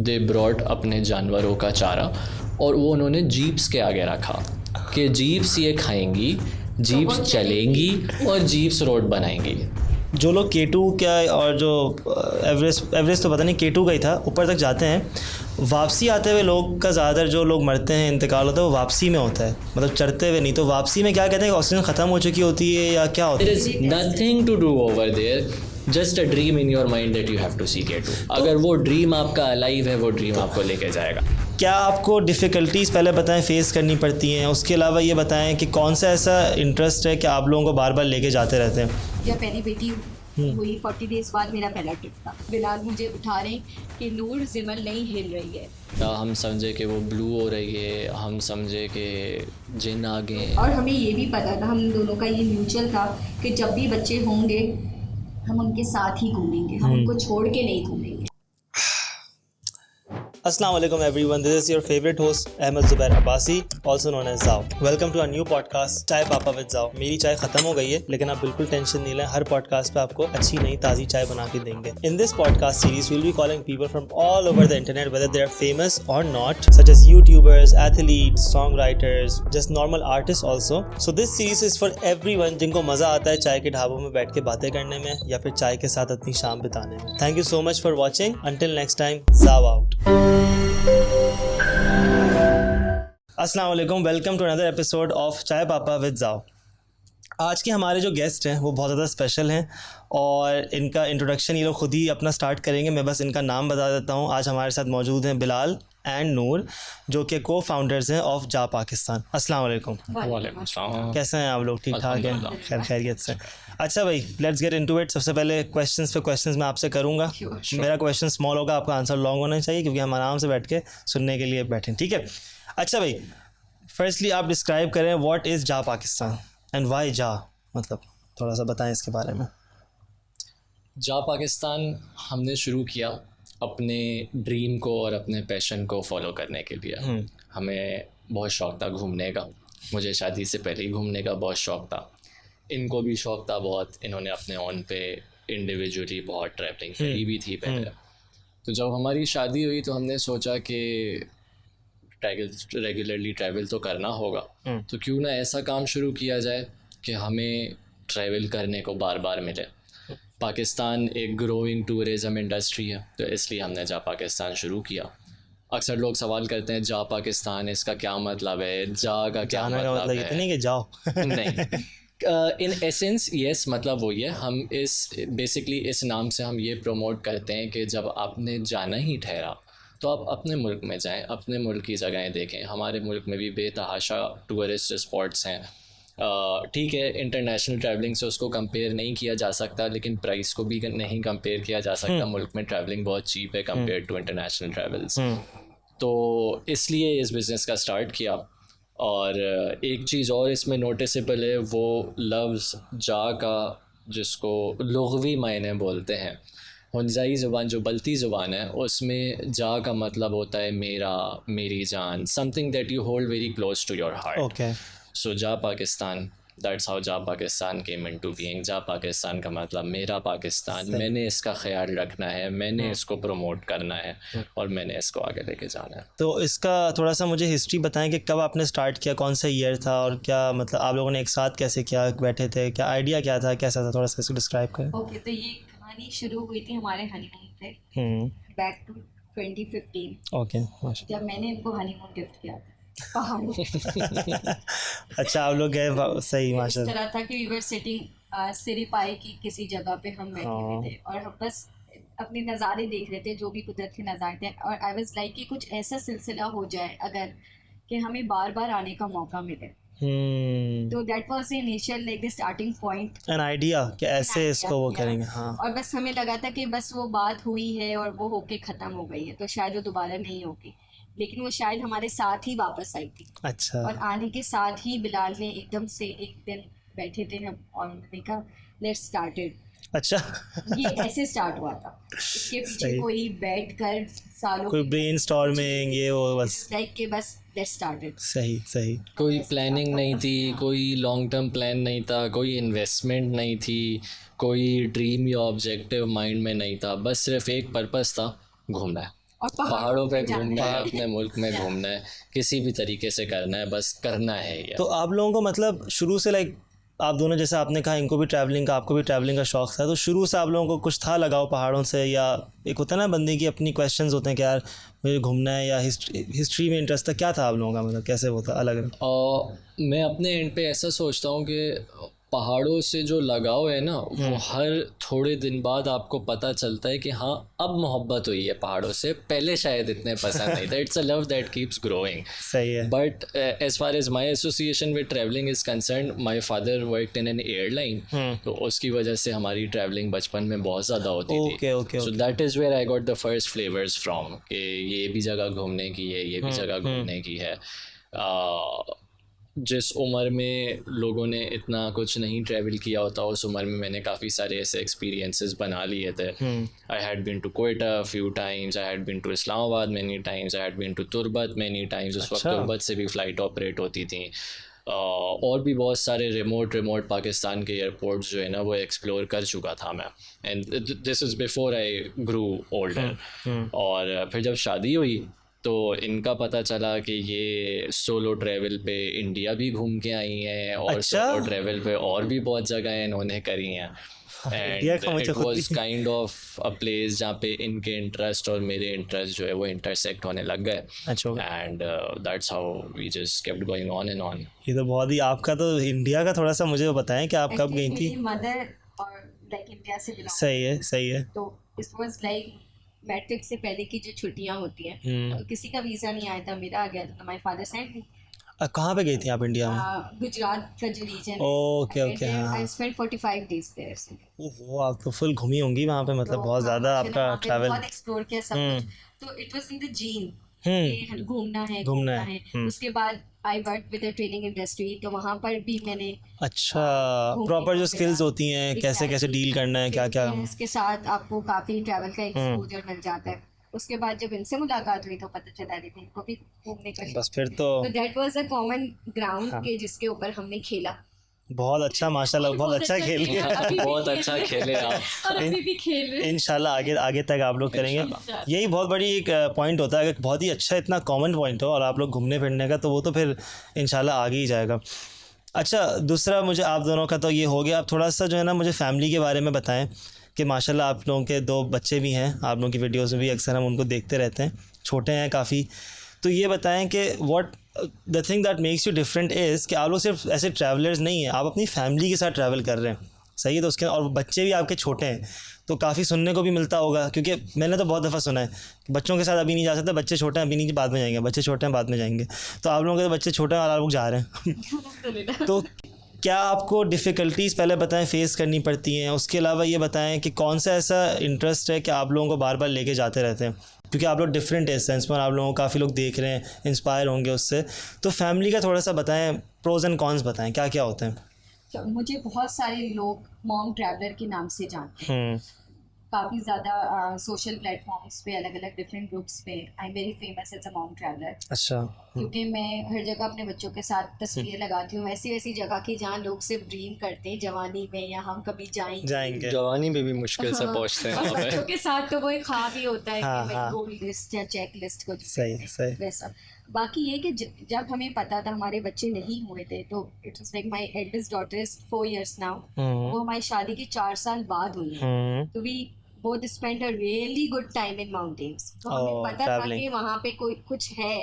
They brought अपने जानवरों का चारा और वो उन्होंने जीप्स के आगे रखा कि जीप्स ये खाएंगी, जीप्स चलेंगी और जीप्स रोड बनाएंगी। जो लोग K2 क्या और जो एवरेस्ट तो पता नहीं K2 का ही था, ऊपर तक जाते हैं, वापसी आते हुए लोग का ज़्यादातर जो लोग मरते हैं, इंतकाल होता है, वो वापसी में होता है, मतलब चढ़ते हुए नहीं। तो वापसी में क्या कहते हैं, ऑक्सीजन ख़त्म हो चुकी होती है या क्या होता है? There is nothing to do over there, just a dream in your mind that you have to see K2। अगर वो ड्रीम आपका अलाइव है, वो ड्रीम आपको लेके जाएगा। क्या आपको डिफ़िकल्टीज़ पहले बताएं फेस करनी पड़ती हैं, उसके अलावा ये बताएं कि कौन सा ऐसा इंटरेस्ट है कि आप लोगों को बार बार लेके जाते रहते हैं? जब पहली बेटी हुई 40 डेज़ बाद मेरा पहला ट्रिप था। बिलाल मुझे उठा रहे कि नूर जिमल नहीं हिल रही है। हम समझे कि वो ब्लू हो रही है, हम समझे कि जिन आ गए हैं। और हमें ये भी पता था, हम दोनों का ये म्यूचुअल था कि जब भी बच्चे होंगे हम उनके साथ ही घूमेंगे, हम उनको छोड़ के नहीं घूमेंगे। Assalamu alaikum everyone, this is your favorite host Ahmed Zubair Abbasi, also known as Zao. Welcome to our new podcast चाय पापा विद Zao। मेरी चाय ख़त्म हो गई है, लेकिन आप बिल्कुल टेंशन नहीं लें, हर पॉडकास्ट पे आपको अच्छी नई ताज़ी चाय बना के देंगे। In this podcast series, we'll be calling people from all over the internet, whether they are famous or not, such as YouTubers, athletes, songwriters, just normal artists also. So this series is for everyone जिनको मज़ा आता है चाय के ढाबों में बैठ के बातें करने में या फिर चाय के साथ अपनी शाम बिताने में। Thank you so much for watching. Until next time, Zao out. अस्सलाम वालेकुम, welcome to another episode of Chai Papa with Zao। आज के हमारे जो गेस्ट हैं वो बहुत ज़्यादा स्पेशल हैं और इनका इंट्रोडक्शन ये लोग खुद ही अपना स्टार्ट करेंगे। मैं बस इनका नाम बता देता हूँ। आज हमारे साथ मौजूद हैं बिलाल एंड नूर, जो कि को फाउंडर्स हैं ऑफ जा पाकिस्तान। अस्सलाम वालेकुम। वालेकुम सलाम। कैसे हैं आप लोग? ठीक ठाक हैं? खैर खैरियत से। अच्छा भाई, लेट्स गेट इनटू इट। सबसे पहले क्वेश्चंस पे क्वेश्चंस मैं आपसे करूँगा। मेरा क्वेश्चन स्मॉल होगा, आपका आंसर लॉन्ग होना चाहिए, क्योंकि हम आराम से बैठ के सुनने के लिए बैठें, ठीक है? अच्छा भाई, फर्स्टली आप डिस्क्राइब करें व्हाट इज़ जा पाकिस्तान एंड वाई जा, मतलब थोड़ा सा बताएं इसके बारे में। जा पाकिस्तान हमने शुरू किया अपने ड्रीम को और अपने पैशन को फॉलो करने के लिए। हमें बहुत शौक़ था घूमने का, मुझे शादी से पहले ही घूमने का बहुत शौक़ था, इनको भी शौक़ था बहुत। इन्होंने अपने ऑन पे इंडिविजुअली बहुत ट्रैवलिंग करी भी थी पहले। तो जब हमारी शादी हुई तो हमने सोचा कि रेगुलरली ट्रैवल तो करना होगा, तो क्यों ना ऐसा काम शुरू किया जाए कि हमें ट्रैवल करने को बार बार मिले। पाकिस्तान एक ग्रोइंग टूरिज़म इंडस्ट्री है, तो इसलिए हमने जा पाकिस्तान शुरू किया। अक्सर लोग सवाल करते हैं जा पाकिस्तान इसका क्या मतलब है, जा का क्या मतलब है? इतने कि जाओ नहीं, इन एसेंस यस, मतलब वो ये हम बेसिकली इस नाम से हम ये प्रमोट करते हैं कि जब आपने जाना ही ठहरा तो आप अपने मुल्क में जाएं, अपने मुल्क की जगहें देखें। हमारे मुल्क में भी बेतहाशा टूरिस्ट स्पॉट्स हैं। ठीक है, इंटरनेशनल ट्रैवलिंग से उसको कंपेयर नहीं किया जा सकता, लेकिन प्राइस को भी नहीं कंपेयर किया जा सकता। मुल्क में ट्रैवलिंग बहुत चीप है कंपेयर टू इंटरनेशनल ट्रैवल्स। तो इसलिए इस बिज़नेस का स्टार्ट किया। और एक चीज़ और इसमें नोटिसेबल है, वो लफ्ज़ जा का जिसको लुग़वी मायने बोलते हैं, हुनजाई ज़ुबान जो बल्ती ज़ुबान है, उसमें जा का मतलब होता है मेरा, मेरी जान, something that you hold very close to your heart. Okay, so Jaa Pakistan, that's how जा पाकिस्तान केम इनटू बीइंग। जा पाकिस्तान का मतलब मेरा पाकिस्तान, मैंने इसका ख्याल रखना है, मैंने इसको प्रमोट करना है और मैंने इसको आगे लेके जाना है। तो इसका थोड़ा सा मुझे हिस्ट्री बताएं कि कब आपने स्टार्ट किया, कौन सा ईयर था और क्या मतलब आप लोगों ने एक साथ कैसे किया, बैठे थे, क्या आइडिया क्या था, कैसा था, थोड़ा सा इसको डिस्क्राइब करें। ओके, तो ये कहानी शुरू हुई थी हमारे हनीमून पे, बैक टू 2015। ओके, माशाल्लाह। जब मैंने इनको हनीमून गिफ्ट किया था पहाड़ों अच्छा, आप लोग गए, सही माशाल्लाह। इस तरह था कि वी वर सिटिंग सिरिपाई की किसी जगह पे हम बैठे हुए थे और हम बस अपने नज़ारे देख रहे थे, जो भी कुदरत के नज़ारे थे। और आई वाज लाइक कि कुछ ऐसा सिलसिला हो जाए अगर कि हमें बार बार आने का मौका मिले। तो that was the initial like the starting point, an idea कि ऐसे इसको वो करेंगे। हाँ, और बस हमें लगा था कि बस वो बात हुई है और वो होके ख़त्म हो गई है, तो शायद वो दोबारा नहीं होगी, लेकिन वो शायद हमारे साथ ही वापस आई थी। अच्छा। और आने के साथ ही बिलाल ने एकदम से एक दिन बैठे थे हम और उन्होंने कहा लेट्स स्टार्ट इट। अच्छा ये ऐसे स्टार्ट हुआ था, इसके पीछे कोई बैठ कर सालों कोई ब्रेनस्टॉर्मिंग ये वो बस लाइक के बस लेट्स स्टार्ट इट। सही सही। कोई प्लानिंग नहीं थी, कोई लॉन्ग टर्म प्लान नहीं था, कोई इन्वेस्टमेंट नहीं थी, कोई ड्रीम या ऑब्जेक्टिव माइंड में नहीं था, बस सिर्फ एक पर्पस था, घूमना है। और पहाड़ों पे जाना घूमना है, है। अपने मुल्क में घूमना है, किसी भी तरीके से करना है, बस करना है ये। तो आप लोगों को मतलब शुरू से लाइक आप दोनों जैसे आपने कहा इनको भी ट्रैवलिंग का आपको भी ट्रैवलिंग का शौक़ था, तो शुरू से आप लोगों को कुछ था लगाव पहाड़ों से, या एक होता है ना बंदे की अपनी क्वेश्चंस होते हैं कि यार मुझे घूमना है, या हिस्ट्री में इंटरेस्ट था, क्या था आप लोगों का, मतलब कैसे होता अलग? और मैं अपने एंड पे ऐसा सोचता हूँ कि पहाड़ों से जो लगाव है ना, वो हर थोड़े दिन बाद आपको पता चलता है कि हाँ अब मोहब्बत हुई है पहाड़ों से, पहले शायद इतने पसंद नहीं था। It's a love that keeps growing. सही है। But as far as my association with travelling is concern, my father worked in an airline, तो उसकी वजह से हमारी ट्रैवलिंग बचपन में बहुत ज़्यादा होती थी। Okay so that is where I got the first flavours from कि ये भी जगह घूमने की है, ये भी जगह घूमने की है। जिस उम्र में लोगों ने इतना कुछ नहीं ट्रैवल किया होता, उस उम्र में मैंने काफ़ी सारे ऐसे एक्सपीरियंसेस बना लिए थे। I had been to Quetta few times, I had been to Islamabad many times, I had been to Turbat many times. उस वक्त तुर्बत से भी फ़्लाइट ऑपरेट होती थी। और भी बहुत सारे रिमोट पाकिस्तान के एयरपोर्ट्स जो है ना वो एक्सप्लोर कर चुका था मैं। And this is before I grew older. और फिर जब शादी हुई तो इनका पता चला कि ये सोलो ट्रैवल पे इंडिया भी घूम के आई हैं, और सोलो ट्रैवल पे और भी बहुत जगह इन्होंने करी हैं। And it was kind of a place जहाँ पे इनके इंटरेस्ट और मेरे इंटरेस्ट जो है वो इंटरसेक्ट होने लग गए। And that's how we just kept going on and on. ये तो बहुत ही आपका तो इंडिया का थोड़ा सा मुझे बताएं कि आप कब गई थी? मदर और लाइक इंडिया से बिलोंग। सही है। तो इट वाज लाइक मैट्रिक से पहले की जो छुट्टियां होती हैं, तो किसी का वीज़ा नहीं आया था, मेरा आ गया था, तो माय फादर सेंट मी। कहाँ पे गई थी आप इंडिया में? गुजरात का जो रीजन है। ओके हाँ। I spent 45 days there. ओहो, आप तो फुल घूमी होंगी वहाँ पे, मतलब बहुत ज़्यादा आपका ट्रैवल। बहुत एक्सप्लोर किया सब कुछ। तो it was in the gene, घूमना है। उसके बाद I work with the training industry, तो वहाँ पर भी मैंने प्रॉपर जो स्किल्स होती हैं, कैसे डील करना है, क्या इसके साथ आपको काफ़ी ट्रैवल का एक्सपोजर मिल जाता है। उसके बाद जब इनसे मुलाकात हुई तो पता चला रही थी इनको भी घूमने का, बस फिर तो that was a common ground के जिसके ऊपर हमने खेला। बहुत अच्छा, माशाल्लाह बहुत अच्छा खेल रही है। बहुत अच्छा खेले आप, और अभी भी खेल रहे हैं। इंशाल्लाह आगे तक आप लोग करेंगे। यही बहुत बड़ी एक पॉइंट होता है, अगर बहुत ही अच्छा इतना कॉमन पॉइंट हो और आप लोग घूमने फिरने का, तो वो तो फिर इंशाल्लाह आगे ही जाएगा। अच्छा, दूसरा मुझे आप दोनों का तो ये हो गया, आप थोड़ा सा जो है ना मुझे फैमिली के बारे में बताएं कि माशाल्लाह आप लोगों के 2 बच्चे भी हैं, आप लोगों की वीडियोस में भी अक्सर हम उनको देखते रहते हैं, छोटे हैं काफ़ी। तो ये बताएं कि what the thing that makes you different is कि आप लोग सिर्फ ऐसे ट्रैवलर्स नहीं हैं, आप अपनी फैमिली के साथ ट्रैवल कर रहे हैं, सही है? तो उसके और बच्चे भी आपके छोटे हैं, तो काफ़ी सुनने को भी मिलता होगा, क्योंकि मैंने तो बहुत दफ़ा सुना है बच्चों के साथ अभी नहीं जा सकते, बच्चे छोटे हैं अभी नहीं, बाद में जाएंगे, बच्चे छोटे हैं बाद में जाएंगे। तो आप लोगों के तो बच्चे छोटे हैं और आप लोग जा रहे हैं। तो क्या आपको डिफ़िकल्टीज़ पहले बताएं फेस करनी पड़ती हैं? उसके अलावा ये बताएं कि कौन सा ऐसा इंटरेस्ट है कि आप लोगों को बार बार लेके जाते रहते हैं, क्योंकि आप लोग डिफरेंट है सेंस में, आप लोगों को काफ़ी लोग देख रहे हैं, इंस्पायर होंगे उससे। तो फैमिली का थोड़ा सा बताएं, प्रोज एंड कॉन्स बताएं, क्या क्या होते हैं? तो मुझे बहुत सारे लोग मॉम ट्रैवलर के नाम से जानते हैं, काफ़ी ज़्यादा सोशल प्लेटफॉर्म्स पे, अलग अलग डिफरेंट ग्रुप्स पे I am very famous as a mom traveller. अच्छा। क्योंकि मैं हर जगह अपने बच्चों के साथ तस्वीरें लगाती हूँ, ऐसी जगह की जहाँ लोग सिर्फ ड्रीम करते हैं जवानी में, या हम कभी जाएंगे। जवानी में भी मुश्किल से पहुँचते हैं और बच्चों के साथ तो वो एक ख्वाब ही होता है कि हाँ। गोल लिस्ट या चेक लिस्ट को सही वैसा। बाकी ये कि जब हमें पता था हमारे बच्चे नहीं हुए थे, तो it was like my eldest daughter is 4 years now, वो हमारी शादी के 4 साल बाद हुई है। तो we both spent a really good time in mountains। तो हमें पता था कि वहाँ पे कोई कुछ है,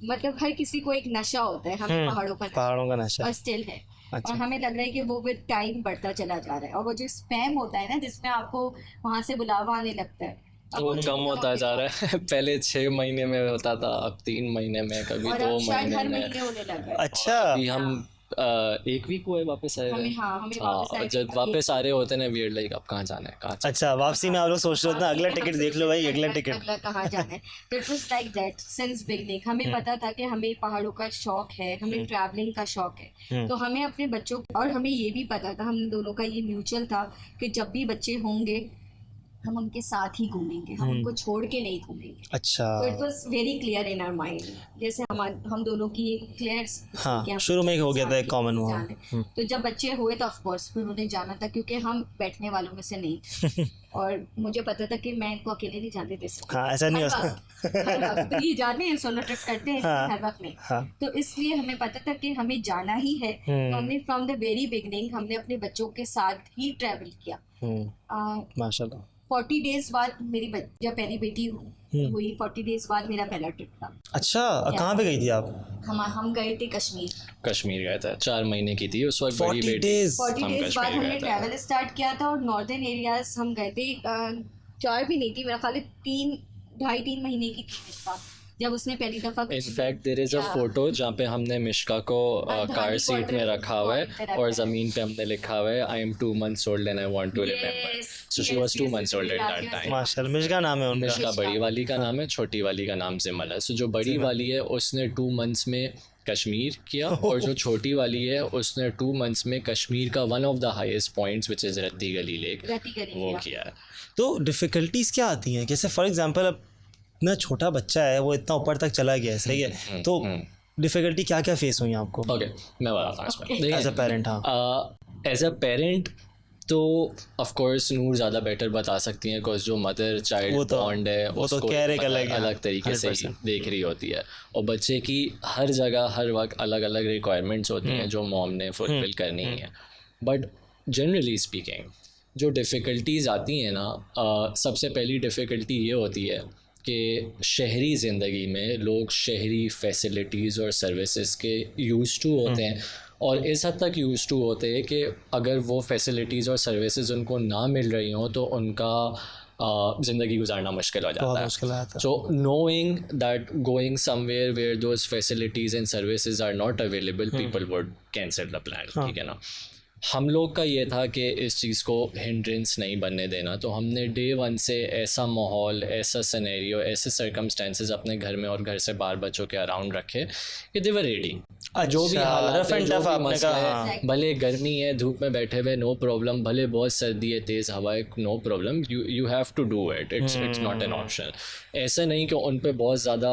मतलब हर किसी को एक नशा होता है, हमें पहाड़ों का नशा और स्टिल है। और हमें लग रहा है कि वो विद टाइम बढ़ता चला जा रहा है, और वो जो स्पैम होता है ना जिसमें आपको वहाँ से बुलावा आने लगता है, वो कम होता जा रहा है। पहले 6 महीने में होता था, अब 3 महीने में, कभी 2 महीने में। होने लगा। अच्छा, अभी हम 1 वीक हुए वापस आए हैं। हमें जब वापस आ रहे होते हैं वियर्ड लाइक अब कहाँ जाना है, कहाँ। अच्छा, वापसी में आप लोग सोच रहे होते हैं अगला टिकट देख लो भाई, अगला टिकट कहाँ जाना है। तो it was like that since beginning. हमें पता था कि हमें पहाड़ों का शौक है, हमें ट्रैवलिंग का शौक है, तो हमें अपने बच्चों, और हमें ये भी पता था, हम दोनों का ये म्यूचुअल था कि जब भी बच्चे होंगे हम उनके साथ ही घूमेंगे, हम उनको छोड़ के नहीं घूमेंगे। अच्छा, तो it was very clear in our mind, जैसे हम दोनों की क्लियर हाँ शुरू में ही हो गया था एक कॉमन हुआ। तो जब बच्चे हुए तो ऑफ कोर्स फिर उन्हें जाना था, क्योंकि हम बैठने वालों में से नहीं थे और मुझे पता था कि मैं इनको अकेले नहीं जाने दे सकती। हाँ ऐसा नहीं हो ये जाते हैं सोलो ट्रिप करते हैं हर वक्त नहीं। हाँ। तो इसलिए हमें पता था कि हमें जाना ही है, तो हमने फ्रॉम द वेरी बिगनिंग हमने अपने बच्चों के साथ ही ट्रैवल किया। माशाल्लाह। 40 डेज बाद मेरी जब पहली बेटी हुई 40 डेज बाद मेरा पहला ट्रिप था। अच्छा, कहाँ पे गई थी आप? हम गए थे कश्मीर। कश्मीर गया था, 4 महीने की थी उस वक्त। 40 days 40 हम डेज बाद कश्मीर हमने गए थे। ट्रैवल स्टार्ट किया था और नॉर्दर्न एरियाज हम गए थे। 4 भी नहीं थी, मेरा ख्याल है 3 महीने की थी मिश्का जब उसने पहली दफा। In fact there is a photo जहाँ पे हमने मिश्का को कार सीट में रखा हुआ है और ज़मीन पे हमने लिखा हुआ है I am 2 months old and I want to remember. So she was 2 months old at that time. माशाल्लाह। मिश्का नाम है उनका? मिश्का बड़ी वाली का नाम है, छोटी वाली का नाम जिमल है। सो जो बड़ी वाली है उसने 2 months में कश्मीर किया और जो छोटी वाली है उसने 2 months में कश्मीर का one of the highest points which is रत्ती गली लेक वो किया है। तो डिफ़िकल्टीज़ क्या आती हैं? जैसे फॉर एग्जांपल अब इतना छोटा बच्चा है, वो इतना ऊपर तक चला गया है, सही है, तो डिफ़िकल्टी क्या क्या फेस हुई आपको? ओके, मैं बताता हूँ इसमें। As a parent. हाँ, एज अ पेरेंट तो ऑफ कोर्स नूर ज़्यादा बेटर बता सकती हैं, बिकॉज जो मदर चाइल्ड बॉन्ड है वो तो उसको अलग तरीके से ही देख रही होती है और बच्चे की हर जगह हर वक्त अलग अलग रिक्वायरमेंट्स होती हैं जो मॉम ने फुलफिल करनी है। बट जनरली स्पीकिंग जो डिफ़िकल्टीज़ आती हैं ना, सबसे पहली डिफ़िकल्टी ये होती है कि शहरी ज़िंदगी में लोग शहरी फैसिलिटीज़ और सर्विसेज के यूज़ टू होते हैं और इस हद तक यूज़ टू होते हैं कि अगर वो फैसिलिटीज़ और सर्विसेज उनको ना मिल रही हों तो उनका ज़िंदगी गुजारना मुश्किल हो जाता है। So knowing that going somewhere where those facilities and services are not available, people would cancel the plan. ठीक है ना। हम लोग का ये था कि इस चीज़ को हिंड्रेंस नहीं बनने देना, तो हमने डे 1 से ऐसा माहौल, ऐसा सिनेरियो, ऐसे सर्कमस्टेंसेस अपने घर में और घर से बाहर बच्चों के अराउंड रखे कि दे वर रेडी। जो भी हालात है, जो भी मसला है, भले गर्मी है धूप में बैठे हुए नो प्रॉब्लम, भले बहुत सर्दी है तेज़ हवा है no problem, you have to do it, it's not an option. ऐसा नहीं कि उन पे बहुत ज़्यादा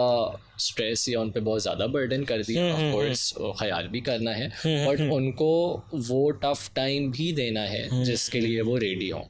स्ट्रेस या उन पे बहुत ज़्यादा बर्डन कर दिया, ऑफ कोर्स ख्याल भी करना है, बट उनको वो टफ़ टाइम भी देना है जिसके लिए वो रेडी हों।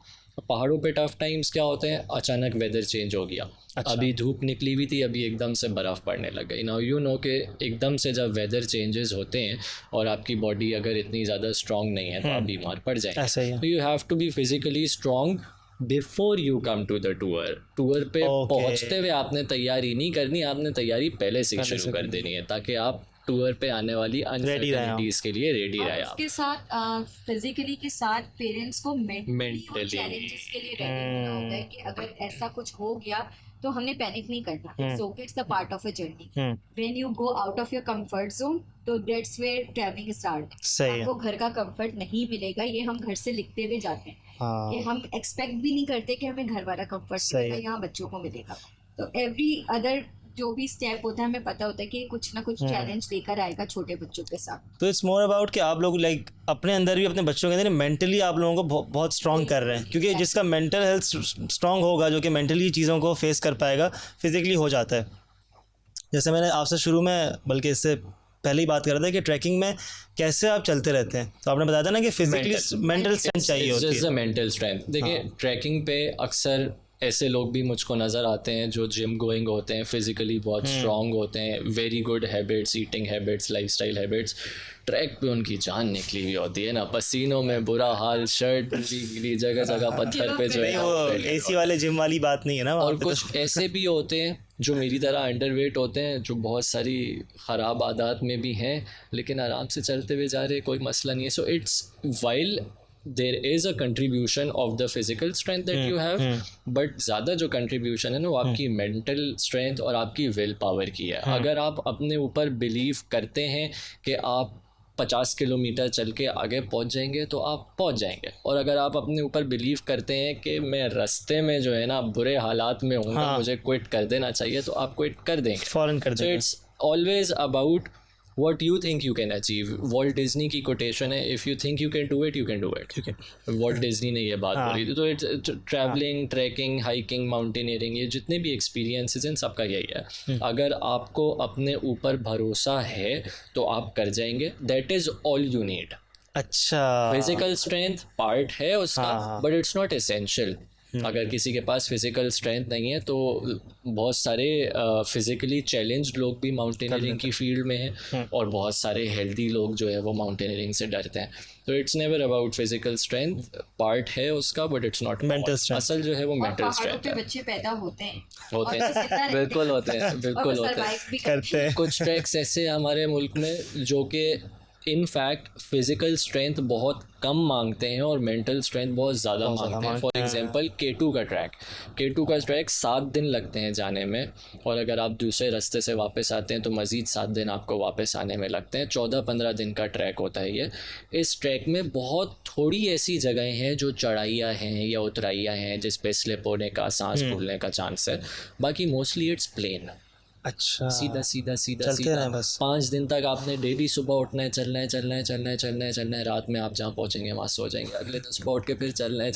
पहाड़ों पे टफ़ टाइम्स क्या होते हैं, अचानक वेदर चेंज हो गया। अच्छा। अभी धूप निकली हुई थी, अभी एकदम से बर्फ़ पड़ने लग गई। नाउ यू नो कि एकदम से जब वेदर चेंजेस होते हैं और आपकी बॉडी अगर इतनी ज़्यादा स्ट्रॉन्ग नहीं है तो आप बीमार पड़ जाएंगे। तो you have to be physically strong before you come to the tour पे पहुंचते हुए आपने तैयारी नहीं करनी, आपने तैयारी पहले से शुरू कर देनी है ताकि आप टूर पे आने वाली अनसर्टेनिटीज के लिए रेडी रहे। उसके साथ फिजिकली के साथ पेरेंट्स को मेंटली चैलेंजेस के लिए रेडी होना होता है कि अगर ऐसा कुछ हो गया तो हमने पैनिक नहीं करना। So it's the part of a journey. When you go out of your comfort zone तो दैट्स वेयर ट्रैवलिंग स्टार्ट। आपको घर का कंफर्ट नहीं मिलेगा, ये हम घर से लिखते हुए जाते हैं। ये हम एक्सपेक्ट भी नहीं करते कि हमें घर वाला कंफर्ट मिलेगा, यहाँ बच्चों को मिलेगा। तो एवरी अदर जो भी स्टेप होता है हमें पता होता है कि कुछ ना कुछ चैलेंज लेकर आएगा छोटे बच्चों के साथ। तो इट्स मोर अबाउट कि आप लोग लाइक अपने अंदर भी अपने बच्चों के अंदर मेंटली आप लोगों को बहुत स्ट्रॉन्ग कर रहे हैं, क्योंकि जिसका मेंटल हेल्थ स्ट्रॉन्ग होगा, जो कि मेंटली चीज़ों को फेस कर पाएगा, फिजिकली हो जाता है। जैसे मैंने आपसे शुरू में बल्कि इससे पहले ही बात कर रहा था कि ट्रैकिंग में कैसे आप चलते रहते हैं, तो आपने बताया था ना कि फिजिकली मेंटल स्ट्रेंथ चाहिए होती है। मेंटल स्ट्रेंथ देखिए, ट्रैकिंग पे अक्सर ऐसे लोग भी मुझको नज़र आते हैं जो जिम गोइंग होते हैं, फिजिकली बहुत स्ट्रॉन्ग होते हैं, very good habits, eating habits, lifestyle habits. Track पे उनकी जान निकली हुई होती है ना, पसीनों में बुरा हाल, शर्ट पूरी गिली, जगह जगह पत्थर पे जो है वो एसी वाले जिम वाली बात नहीं है ना। और कुछ ऐसे भी होते हैं जो मेरी तरह अंडरवेट होते हैं, जो बहुत सारी ख़राब आदत में भी हैं लेकिन आराम से चलते हुए जा रहे, कोई मसला नहीं है। So it's while there is a contribution of the physical strength that you have, but ज़्यादा जो contribution है ना वो आपकी mental strength और आपकी will power की है। अगर आप अपने ऊपर believe करते हैं कि आप 50 किलोमीटर चल के आगे पहुंच जाएंगे तो आप पहुंच जाएंगे, और अगर आप अपने ऊपर बिलीव करते हैं कि मैं रास्ते में जो है ना बुरे हालात में हूँगा, मुझे क्विट कर देना चाहिए, तो आप क्विट कर देंगे, फौरन कर देंगे। It's always about what you think you can achieve. Walt Disney की कोटेशन है, if you think you can do it, you can do it. ठीक है, वॉल्ट डिज्नी ने ये बात बोली थी. तो it's travelling, trekking, hiking, mountaineering, ये जितने भी एक्सपीरियंसेस हैं सबका यही है. अगर आपको अपने ऊपर भरोसा है तो आप कर जाएंगे. That is all you need. अच्छा, फिजिकल स्ट्रेंथ पार्ट है उसका, बट इट्स नॉट एसेंशियल. अगर किसी के पास फिजिकल स्ट्रेंथ नहीं है तो बहुत सारे फिजिकली चैलेंज्ड लोग भी माउंटेनियरिंग की फील्ड में हैं, और बहुत सारे हेल्दी लोग जो है वो माउंटेनियरिंग से डरते हैं. तो it's never about physical strength. Part है उसका, but it's not mental strength. असल जो है वो मेंटल स्ट्रेंथ पे है. बच्चे पैदा होते हैं बिल्कुल होते हैं, बिल्कुल होते हैं. करते हैं. कुछ ट्रैक्स ऐसे हैं हमारे मुल्क में जो कि इन फैक्ट फिजिकल स्ट्रेंथ बहुत कम मांगते हैं और मेंटल स्ट्रेंथ बहुत ज़्यादा मांगते हैं. फॉर एग्जांपल K2 का ट्रैक 7 दिन लगते हैं जाने में, और अगर आप दूसरे रास्ते से वापस आते हैं तो मज़ीद 7 दिन आपको वापस आने में लगते हैं. 14-15 दिन का ट्रैक होता है ये. इस ट्रैक में बहुत थोड़ी ऐसी जगहें हैं जो चढ़ाइयाँ हैं या उतराइयाँ हैं जिस पे स्लिप होने का, सांस फूलने का चांस है. बाकी मोस्टली इट्स प्लेन. अच्छा, सीधा सीधा सीधा चलते सीधा रहें बस. 5 दिन तक आपने डेली सुबह उठना है, चलना है. रात में आप जहाँ पहुँचेंगे वहाँ सो जाएंगे. अगले दिन सुबह उठ के फिर चलना है.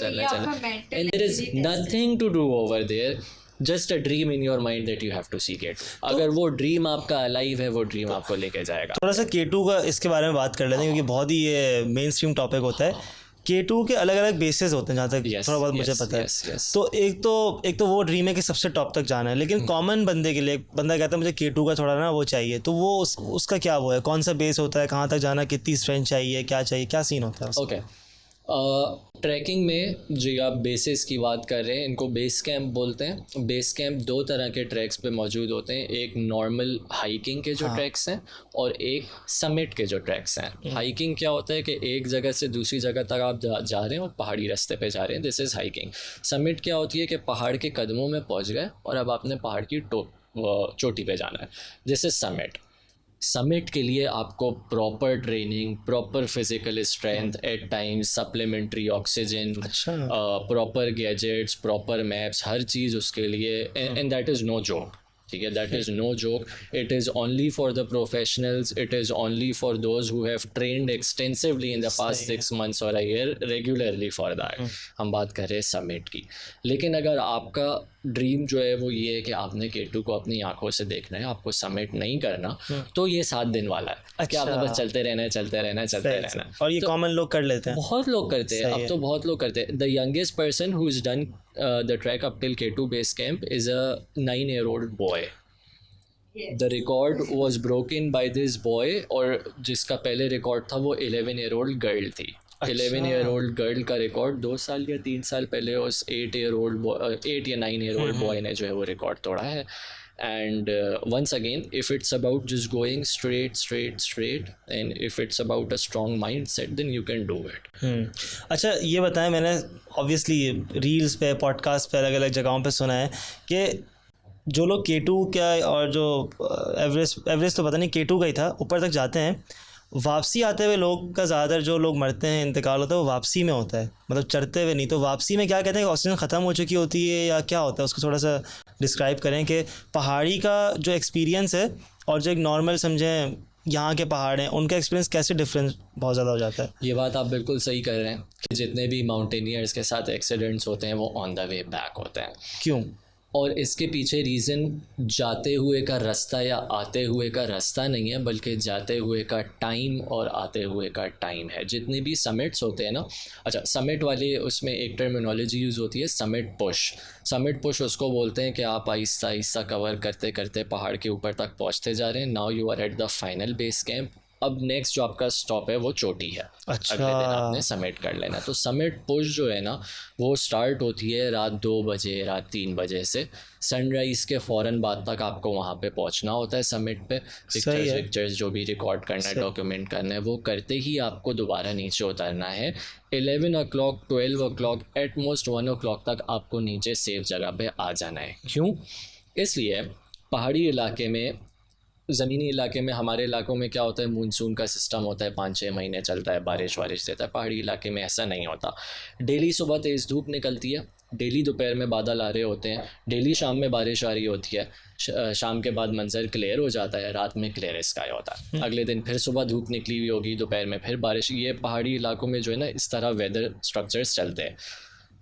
And there is nothing to do over there. Just a dream in your mind that you have to seek it. अगर वो ड्रीम आपका अलाइव है, वो ड्रीम आपको लेके जाएगा. थोड़ा सा K2 का इसके बारे में बात कर लेते हैं, क्योंकि बहुत ही ये मेन स्ट्रीम टॉपिक होता है. K2 के अलग अलग बेसिस होते हैं जहाँ तक थोड़ा बहुत मुझे पता है. तो एक तो वो ड्रीम है कि सबसे टॉप तक जाना है, लेकिन कॉमन बंदे के लिए, बंदा कहता है मुझे K2 का थोड़ा ना वो चाहिए, तो वो उसका क्या वो है, कौन सा बेस होता है, कहाँ तक जाना, कितनी स्ट्रेंथ चाहिए, क्या सीन होता है. ओके, ट्रैकिंग में जो आप बेसिस की बात कर रहे हैं, इनको बेस कैंप बोलते हैं. बेस कैंप 2 तरह के ट्रैक्स पे मौजूद होते हैं. एक नॉर्मल हाइकिंग के जो ट्रैक्स हैं, और एक समिट के जो ट्रैक्स हैं. हाइकिंग क्या होता है कि एक जगह से दूसरी जगह तक आप जा रहे हैं और पहाड़ी रास्ते पे जा रहे हैं. This is hiking. समिट क्या होती है कि पहाड़ के कदमों में पहुंच गए और अब आपने पहाड़ की चोटी पे जाना है. दिस इज़ समिट के लिए आपको proper training, proper physical strength, at times supplementary oxygen, proper gadgets, proper maps, हर चीज़ उसके लिए. And that is no joke. ठीक है, that is no joke. It is only for the professionals. It is only for those who have trained extensively in the past 6 months और a year regularly for that. हम बात कर रहे हैं summit की. लेकिन अगर आपका ड्रीम जो है वो ये है कि आपने K2 को अपनी आंखों से देखना है, आपको समिट नहीं करना, तो ये 7 दिन वाला है कि आपने बस चलते रहना. और ये कॉमन लोग कर लेते हैं. बहुत लोग करते हैं अब तो, बहुत लोग करते हैं. The youngest person who is done the trek up till K2 base camp is a 9-year-old boy. The record was broken by this boy, और जिसका पहले रिकॉर्ड था वो 11-year-old गर्ल थी. 11-year-old गर्ल का रिकॉर्ड 2 साल या 3 साल पहले उस 8 या 9-year-old बॉय ने जो है वो रिकॉर्ड तोड़ा है. And once again, if it's about just going straight, and if it's about a strong mindset, then you can do it. अच्छा, ये बताएं, मैंने ऑब्वियसली रील्स पे, पॉडकास्ट पे, अलग अलग जगहों पे सुना है कि जो लोग K2 क्या, और जो एवरेस्ट तो पता नहीं, K2 का ही था, ऊपर तक जाते हैं, वापसी आते हुए लोग का ज़्यादातर जो लोग मरते हैं, इंतकाल होता है, वो वापसी में होता है, मतलब चढ़ते हुए नहीं. तो वापसी में क्या कहते हैं कि ऑक्सीजन ख़त्म हो चुकी होती है या क्या होता है, उसको थोड़ा सा डिस्क्राइब करें कि पहाड़ी का जो एक्सपीरियंस है और जो एक नॉर्मल समझें यहाँ के पहाड़ हैं, उनका एक्सपीरियंस कैसे डिफरेंस बहुत ज़्यादा हो जाता है. ये बात आप बिल्कुल सही कर रहे हैं कि जितने भी माउंटेनियर्स के साथ एक्सीडेंट्स होते हैं वो ऑन द वे बैक होते हैं. क्यों? और इसके पीछे रीज़न जाते हुए का रास्ता या आते हुए का रास्ता नहीं है, बल्कि जाते हुए का टाइम और आते हुए का टाइम है. जितने भी समिट्स होते हैं ना, अच्छा समिट वाले उसमें एक टर्मिनोलॉजी यूज़ होती है, समिट पुश उसको बोलते हैं कि आप आहिस्ता आहिस्ता कवर करते करते पहाड़ के ऊपर तक पहुंचते जा रहे हैं. Now you are at the final base camp. अब नेक्स्ट जो आपका स्टॉप है वो चोटी है. अच्छा, अगले दिन आपने समिट कर लेना. तो समिट पुश जो है ना वो स्टार्ट होती है रात 2 बजे, रात 3 बजे से. सनराइज़ के फ़ौरन बाद तक आपको वहाँ पे पहुँचना होता है समिट पे. पिक्चर्स जो भी रिकॉर्ड करना है, डॉक्यूमेंट करना है, वो करते ही आपको दोबारा नीचे उतरना है. 11 o'clock, 12 o'clock, at most 1 o'clock तक आपको नीचे सेफ जगह पे आ जाना है. क्यों? इसलिए पहाड़ी इलाके में, ज़मीनी इलाके में, हमारे इलाकों में क्या होता है, मानसून का सिस्टम होता है, 5-6 महीने चलता है, बारिश देता है. पहाड़ी इलाके में ऐसा नहीं होता. डेली सुबह तेज़ धूप निकलती है, डेली दोपहर में बादल आ रहे होते हैं, डेली शाम में बारिश आ रही होती है, शाम के बाद मंजर क्लियर हो जाता है, रात में क्लियर स्काई होता है, अगले दिन फिर सुबह धूप निकली हुई होगी, दोपहर में फिर बारिश। ये पहाड़ी इलाकों में जो है ना इस तरह वेदर स्ट्रक्चर्स चलते हैं।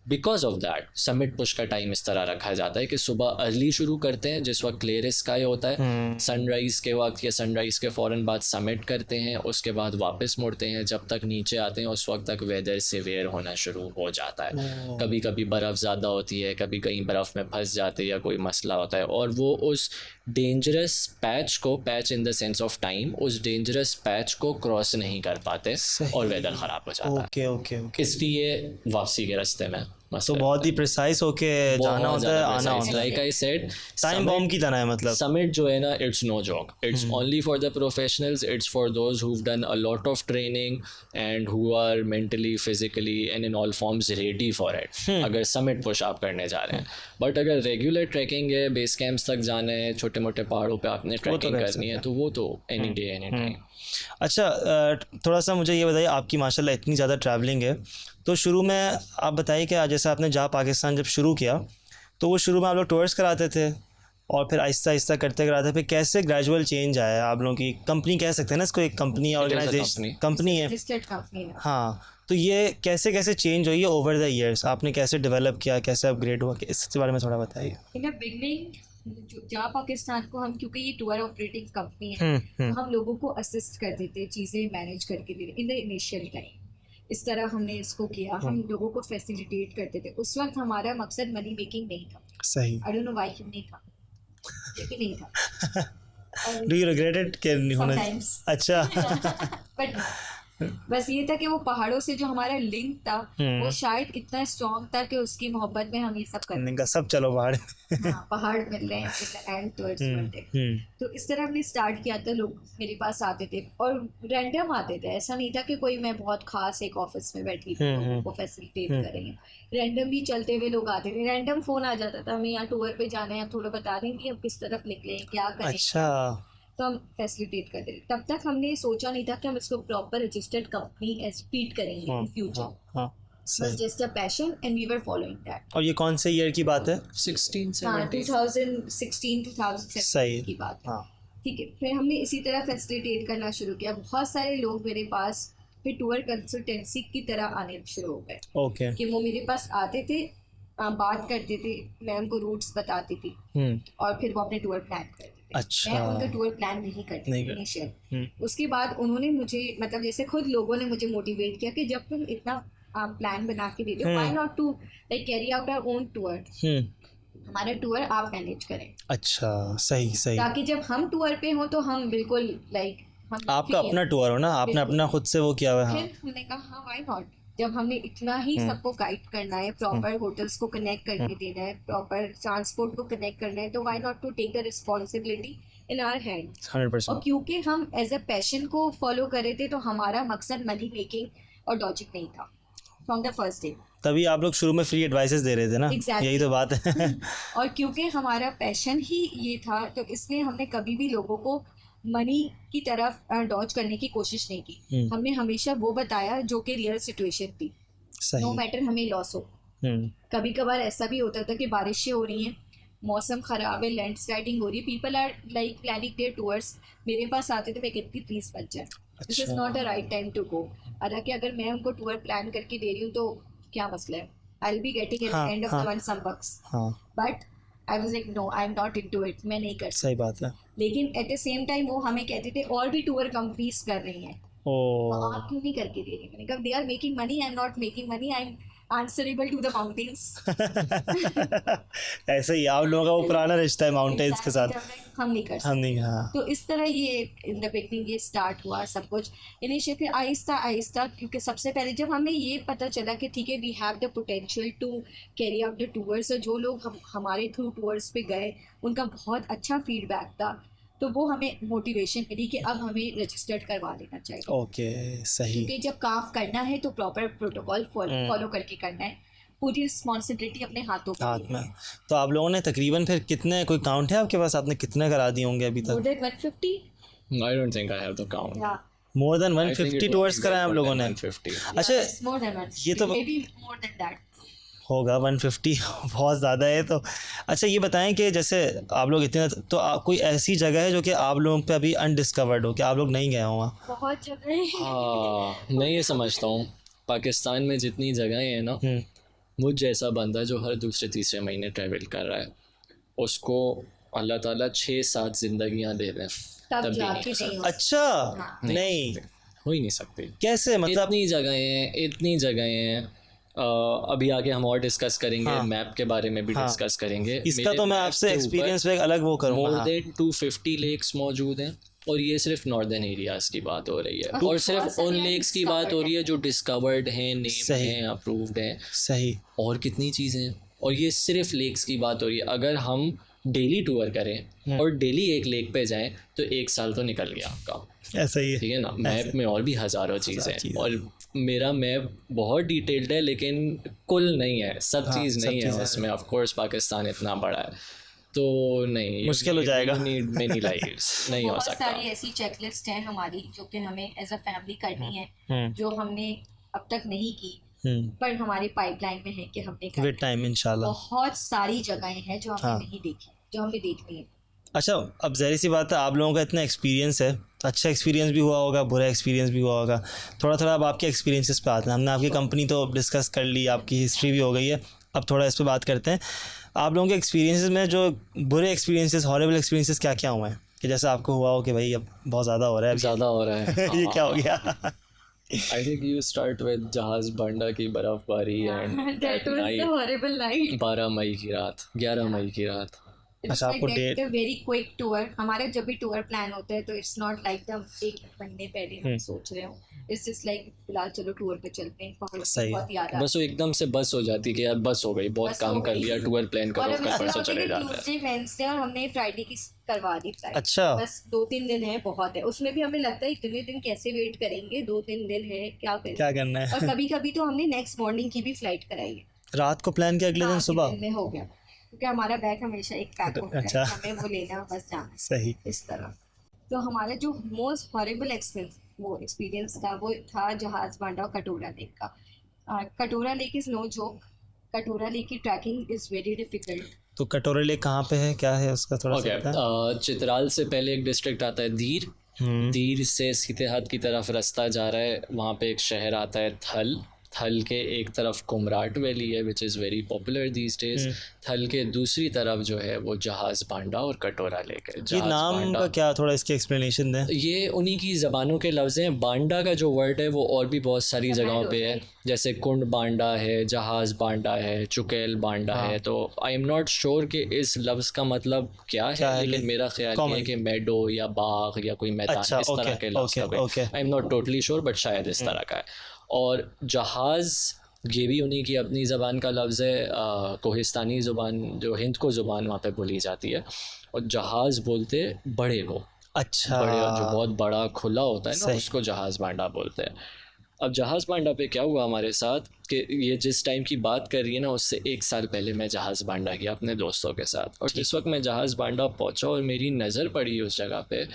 Because of that summit push का टाइम इस तरह रखा जाता है कि सुबह अर्ली शुरू करते हैं जिस वक्त क्लियर स्काई होता है, सनराइज़ के वक्त या सनराइज़ के फ़ौरन बाद समिट करते हैं, उसके बाद वापस मुड़ते हैं, जब तक नीचे आते हैं उस वक्त तक वेदर सिवियर होना शुरू हो जाता है। कभी कभी बर्फ़ ज़्यादा होती है, कभी कहीं बर्फ़ में फंस जाते हैं या कोई मसला होता है, और वो उस डेंजरस पैच को, patch in the sense of time, उस डेंजरस पैच को क्रॉस नहीं कर पाते और वेदर ख़राब हो जाता है। ओके। इसलिए वापसी के रास्ते में तो बहुत ही प्रिसाइज होके जाना होता है, आना होता है। Like I said, time bomb की तरह है मतलब। समिट जो है ना, it's no joke, it's only for the professionals, it's for those who have done a lot of training and who are mentally, physically and in all forms ready for it. अगर summit push आप करने जा रहे हैं, but अगर regular trekking है, base camps तक जाना है, छोटे मोटे पहाड़ों पे आपने ट्रैकिंग करनी है, तो वो तो एनी डे एनी टाइम। अच्छा, थोड़ा सा मुझे ये बताइए, आपकी माशाल्लाह इतनी ज़्यादा ट्रैवलिंग है, तो शुरू में आप बताइए कि जैसे आपने जा पाकिस्तान जब शुरू किया, तो वो शुरू में आप लोग टूर्स कराते थे और फिर आहिस्ता आहिस्ता करते कराते, फिर कैसे ग्रेजुअल चेंज आया? आप लोगों की कंपनी कह सकते हैं ना इसको, एक कंपनी ऑर्गेनाइजेशन कंपनी है, हाँ, तो ये कैसे कैसे चेंज हुई है ओवर द ईयर्स? आपने कैसे डेवलप किया, कैसे अपग्रेड हुआ, इसके बारे में थोड़ा बताइए। इन द बिगनिंग जहाँ पाकिस्तान को हम, क्योंकि ये टूर ऑपरेटिंग कंपनी है, तो हम लोगों को असिस्ट करते थे, चीज़ें मैनेज करके देते इन द इनिशियल टाइम। इस तरह हमने इसको किया, हम लोगों को फैसिलिटेट करते थे। उस वक्त हमारा मकसद मनी मेकिंग नहीं था। सही। आई डोंट नो व्हाई नहीं था, लेकिन नहीं था। डू यू रिग्रेट इट कि नहीं होना? अच्छा। बट बस ये था कि वो पहाड़ों से जो हमारा लिंक था वो शायद इतना स्ट्रॉन्ग था कि उसकी मोहब्बत में हम ये सब करते का सब चलो पहाड़। हाँ, पहाड़ मिल रहे हैं एंड टुवर्ड्स बर्थडे। तो इस तरह हमने स्टार्ट किया था। लोग मेरे पास आते थे और रैंडम आते थे, ऐसा नहीं था कि कोई मैं बहुत खास एक ऑफिस में बैठी थी वो फैसिलिटेट करेंगे। रैंडम भी चलते हुए लोग आते थे, रैंडम फोन आ जाता था, हमें यहाँ टूर पे जाना है, थोड़ा बता दें कि हम किस तरफ निकले, क्या करें। अच्छा। तो हम फैसिलिटेट करते थे। तब तक हमने सोचा नहीं था कि हम इसको proper registered company as treat करेंगे इन फ्यूचर। बस just a passion and we were following that. और ये कौन से ईयर की बात है? 2016-2017 की बात है। ठीक है, फिर हमने इसी तरह फैसिलिटेट करना शुरू किया। बहुत सारे लोग मेरे पास फिर टूर कंसल्टेंसी की तरह आने शुरू हो गए। ओके। कि वो मेरे पास आते थे, बात करते थे, मैं उनको रूट्स बताती थी और फिर वो अपने टूर प्लान करते थे। अच्छा। मैं उनका टूर प्लान नहीं करती इनिशियल। उसके बाद उन्होंने मुझे, मतलब जैसे खुद लोगों ने मुझे मोटिवेट किया कि जब तुम इतना प्लान बना के दे रहे हो, why not to like carry out our own tour, हमारा टूर आप मैनेज करें। अच्छा, सही सही। ताकि जब हम टूर पे हो तो हम बिल्कुल लाइक आपका अपना टूर हो ना, आपने अपना खुद से वो किया हुआ है। फिर हमने कहा हाँ व्हाई नॉट, जब हमने इतना ही सबको गाइड करना है, प्रॉपर होटल्स को कनेक्ट करके देना है, प्रॉपर ट्रांसपोर्ट को कनेक्ट करना है, तो why not to take the responsibility in our hand. 100%। और क्योंकि हम एज अ पैशन को फॉलो कर रहे थे तो हमारा मकसद मनी मेकिंग और लॉजिक नहीं था फ्रॉम द फर्स्ट डे। तभी आप लोग शुरू में फ्री एडवाइसेस दे रहे थे ना। exactly. यही तो बात है। और क्योंकि हमारा पैशन ही ये था तो इसलिए हमने कभी भी लोगों को मनी की तरफ डॉज करने की कोशिश नहीं की। हमने हमेशा वो बताया जो कि रियल सिचुएशन थी, नो मैटर हमें लॉस हो। कभी कभार ऐसा भी होता था कि बारिशें हो रही हैं, मौसम ख़राब है, लैंडस्लाइडिंग हो रही है, people are like planning their tours, मेरे पास आते थे मैं कहती प्लीज़ बच जाए, this is not a right time to go. हालांकि अगर मैं उनको टूर प्लान करके दे रही हूँ तो क्या मसला है, I will be getting at the end of the month some bucks, but I was like no I am not into it, मैं नहीं कर। सही बात है। लेकिन एट द सेम टाइम वो हमें कहते थे और भी टूर कंपनीज कर रही हैं, तो आप क्यों नहीं करके दे रही? मैंने कहा they are making money, I am not making money, I am answerable to the mountains. ऐसे ही आप लोगों का वो पुराना रिश्ता है माउंटेन्स के साथ, हम नहीं कर सकते। हम नहीं। हाँ। तो इस तरह ये इन द बिगनिंग ये स्टार्ट हुआ सब कुछ इनिशिएटिव आहिस्ता आहिस्ता, क्योंकि सबसे पहले जब हमें ये पता चला कि ठीक है we have the potential to carry out the tours, और जो लोग हमारे थ्रू टूर्स पे गए उनका बहुत अच्छा फीडबैक था, तो वो हमें मोटिवेशन मिली कि अब हमें रजिस्टर्ड करवा लेना चाहिए। ओके, सही। क्योंकि जब काम करना है तो प्रॉपर प्रोटोकॉल फॉलो करके करना है, पूरी रिस्पॉन्सिबिलिटी अपने हाथों में। तो आप लोगों ने तकरीबन फिर कितने, कोई काउंट है आपके पास, आपने कितने करा दिए होंगे अभी तक? More than 150? I don't think I have the count. Yeah. More than 150 tours कराए आप लोगों ने? अच्छा, More than 150. ये तो maybe more than that. होगा 150 बहुत ज़्यादा है तो। अच्छा ये बताएं कि जैसे आप लोग इतने तो कोई ऐसी जगह है जो कि आप लोगों पे अभी अनडिस्कवर्ड हो कि आप लोग नहीं गए हो वहाँ? बहुत जगह है। हाँ, मैं ये समझता हूँ पाकिस्तान में जितनी जगहें हैं ना, मुझ जैसा बंदा जो हर दूसरे तीसरे महीने ट्रैवल कर रहा है उसको अल्लाह ताला 6-7 जिंदगियां दे दें तब तब भी जाके नहीं नहीं हो अच्छा हाँ। नहीं हो ही नहीं सकती। कैसे मतलब? इतनी जगहें हैं। अभी आगे हम और डिस्कस करेंगे, हाँ। मैप के बारे में भी हाँ। डिस्कस करेंगे। इसका मेरे तो मैं map आपसे के एक्सपीरियंस ऊपर पे एक अलग वो करूँगा। मोर हाँ। देन 250 लेक्स मौजूद हैं और ये सिर्फ नॉर्दर्न एरियाज की बात हो रही है और बहुत सिर्फ सारे उन लेक्स की बात हो रही है जो डिस्कवर्ड हैं, नेम सही। हैं, अप्रूव्ड हैं। सही। और कितनी चीज़ें हैं और ये सिर्फ लेक्स की बात हो रही है। अगर हम डेली टूर करें और डेली एक लेक पे जाएं तो 1 साल तो निकल गया आपका। ऐसा ही है। ठीक है ना, मैप में और भी हज़ारों चीज़ें हैं और मेरा मैप बहुत डिटेल्ड है लेकिन कुल नहीं है, सब चीज़ सब नहीं है चीज़ें उसमें। ऑफ कोर्स पाकिस्तान इतना बड़ा है तो नहीं, मुश्किल हो जाएगा। नीड मेनी लाइव्स नहीं हो बहुत सकता। सारी ऐसी चेकलिस्ट हैं हमारी जो कि हमें एज अ फैमिली करनी है जो हमने अब तक नहीं की पर हमारी पाइपलाइन में है कि हमने करनी विद टाइम इंशाल्लाह। बहुत सारी जगहें हैं जो हमने हाँ। नहीं देखी, जो हमें देखनी है। अच्छा अब ज़ाहिर सी बात है आप लोगों का इतना एक्सपीरियंस है, अच्छा एक्सपीरियंस भी हुआ होगा, बुरा एक्सपीरियंस भी हुआ होगा। थोड़ा थोड़ा अब आपके एक्सपीरियंसेस पे आते हैं। हमने आपकी कंपनी तो डिस्कस कर ली, आपकी हिस्ट्री भी हो गई है, अब थोड़ा इस पर बात करते हैं। आप लोगों के एक्सपीरियंसेस में जो बुरे एक्सपीरियंसेस, हॉरेबल एक्सपीरियंसेस क्या क्या हुए हैं कि जैसे आपको हुआ हो कि भाई अब बहुत ज़्यादा हो रहा है, ज़्यादा हो रहा है। ये क्या हो गया? I think you start with जहाज बांडा की बर्फबारी and That was a horrible night. 12 मई की रात, 11 मई की रात। अच्छा आपको डेट वेरी क्विक टूर। हमारे जब भी टूर प्लान होता है तो इट्स नॉट लाइक द एक महीने पहले हम सोच रहे हो, इट्स जस्ट लाइक फिलहाल चलो टूर पे चलते हैं। बहुत याद बस वो एकदम से बस हो जाती है कि यार बस हो गई, बहुत काम कर लिया, टूर प्लान करो, कल परसों चले जाते हैं। ट्यूसडे वेडनेसडे और हमने फ्राइडे की करवा दी फ्लाइट। अच्छा बस 2-3 दिन है, बहुत है। उसमें भी हमें लगता है इतने दिन कैसे वेट करेंगे, 2-3 दिन है क्या करें। क्या करना है? और कभी कभी तो हमने नेक्स्ट मॉर्निंग की भी फ्लाइट कराई है। रात को प्लान किया, अगले दिन सुबह में हो गया क्योंकि हमारा बैग हमेशा एक पैक होता है, अच्छा। हमें वो लेना बस जाना सही। इस तरह। तो हमारा जो मोस्ट हॉरिबल एक्सपीरियंस था वो था जहाज बांडा और कटोरा लेक का। कटोरा लेक इज़ नो जोक। कटोरा लेक की ट्रैकिंग इज़ वेरी डिफिकल्ट। तो कटोरे लेक कहाँ पे है, क्या है उसका थोड़ा सा बता? चित्राल से पहले एक डिस्ट्रिक्ट आता है दीर। दीर से सीधे हाथ की तरफ रास्ता जा रहा है, वहाँ पे एक शहर आता है थल। थल के एक तरफ कुमराट वैली है which is very popular these days. थल के दूसरी तरफ जो है वो जहाज़ बांडा और कटोरा लेक है। ये नाम का क्या, थोड़ा इसकी एक्सप्लेनेशन दें। ये उन्हीं की ज़बानों के लफ्ज़ हैं। बांडा का जो वर्ड है वो और भी बहुत सारी जगहों पे है, जैसे कुंड बांडा है, जहाज़ बांडा है, चुकेल बांडा है। तो आई एम नॉट श्योर कि इस लफ्ज़ का मतलब क्या है, लेकिन मेरा ख्याल ये है कि मेडो या बाग या कोई मैदान इस तरह के लफ्ज़ का। आई am not totally sure but शायद इस तरह का है। और जहाज़ ये भी उन्हीं की अपनी ज़बान का लफ्ज़ है, कोहिस्तानी ज़ुबान जो हिंद को ज़ुबान वहाँ पे बोली जाती है। और जहाज़ बोलते बड़े को, अच्छा बड़े जो बहुत बड़ा खुला होता है ना उसको जहाज़ बांडा बोलते हैं। अब जहाज़ बांडा पे क्या हुआ हमारे साथ कि ये जिस टाइम की बात कर रही है ना उससे 1 साल पहले मैं जहाज़ बांडा गया अपने दोस्तों के साथ। और जिस वक्त मैं जहाज़ बांडा पहुँचा और मेरी नज़र पड़ी उस जगह पे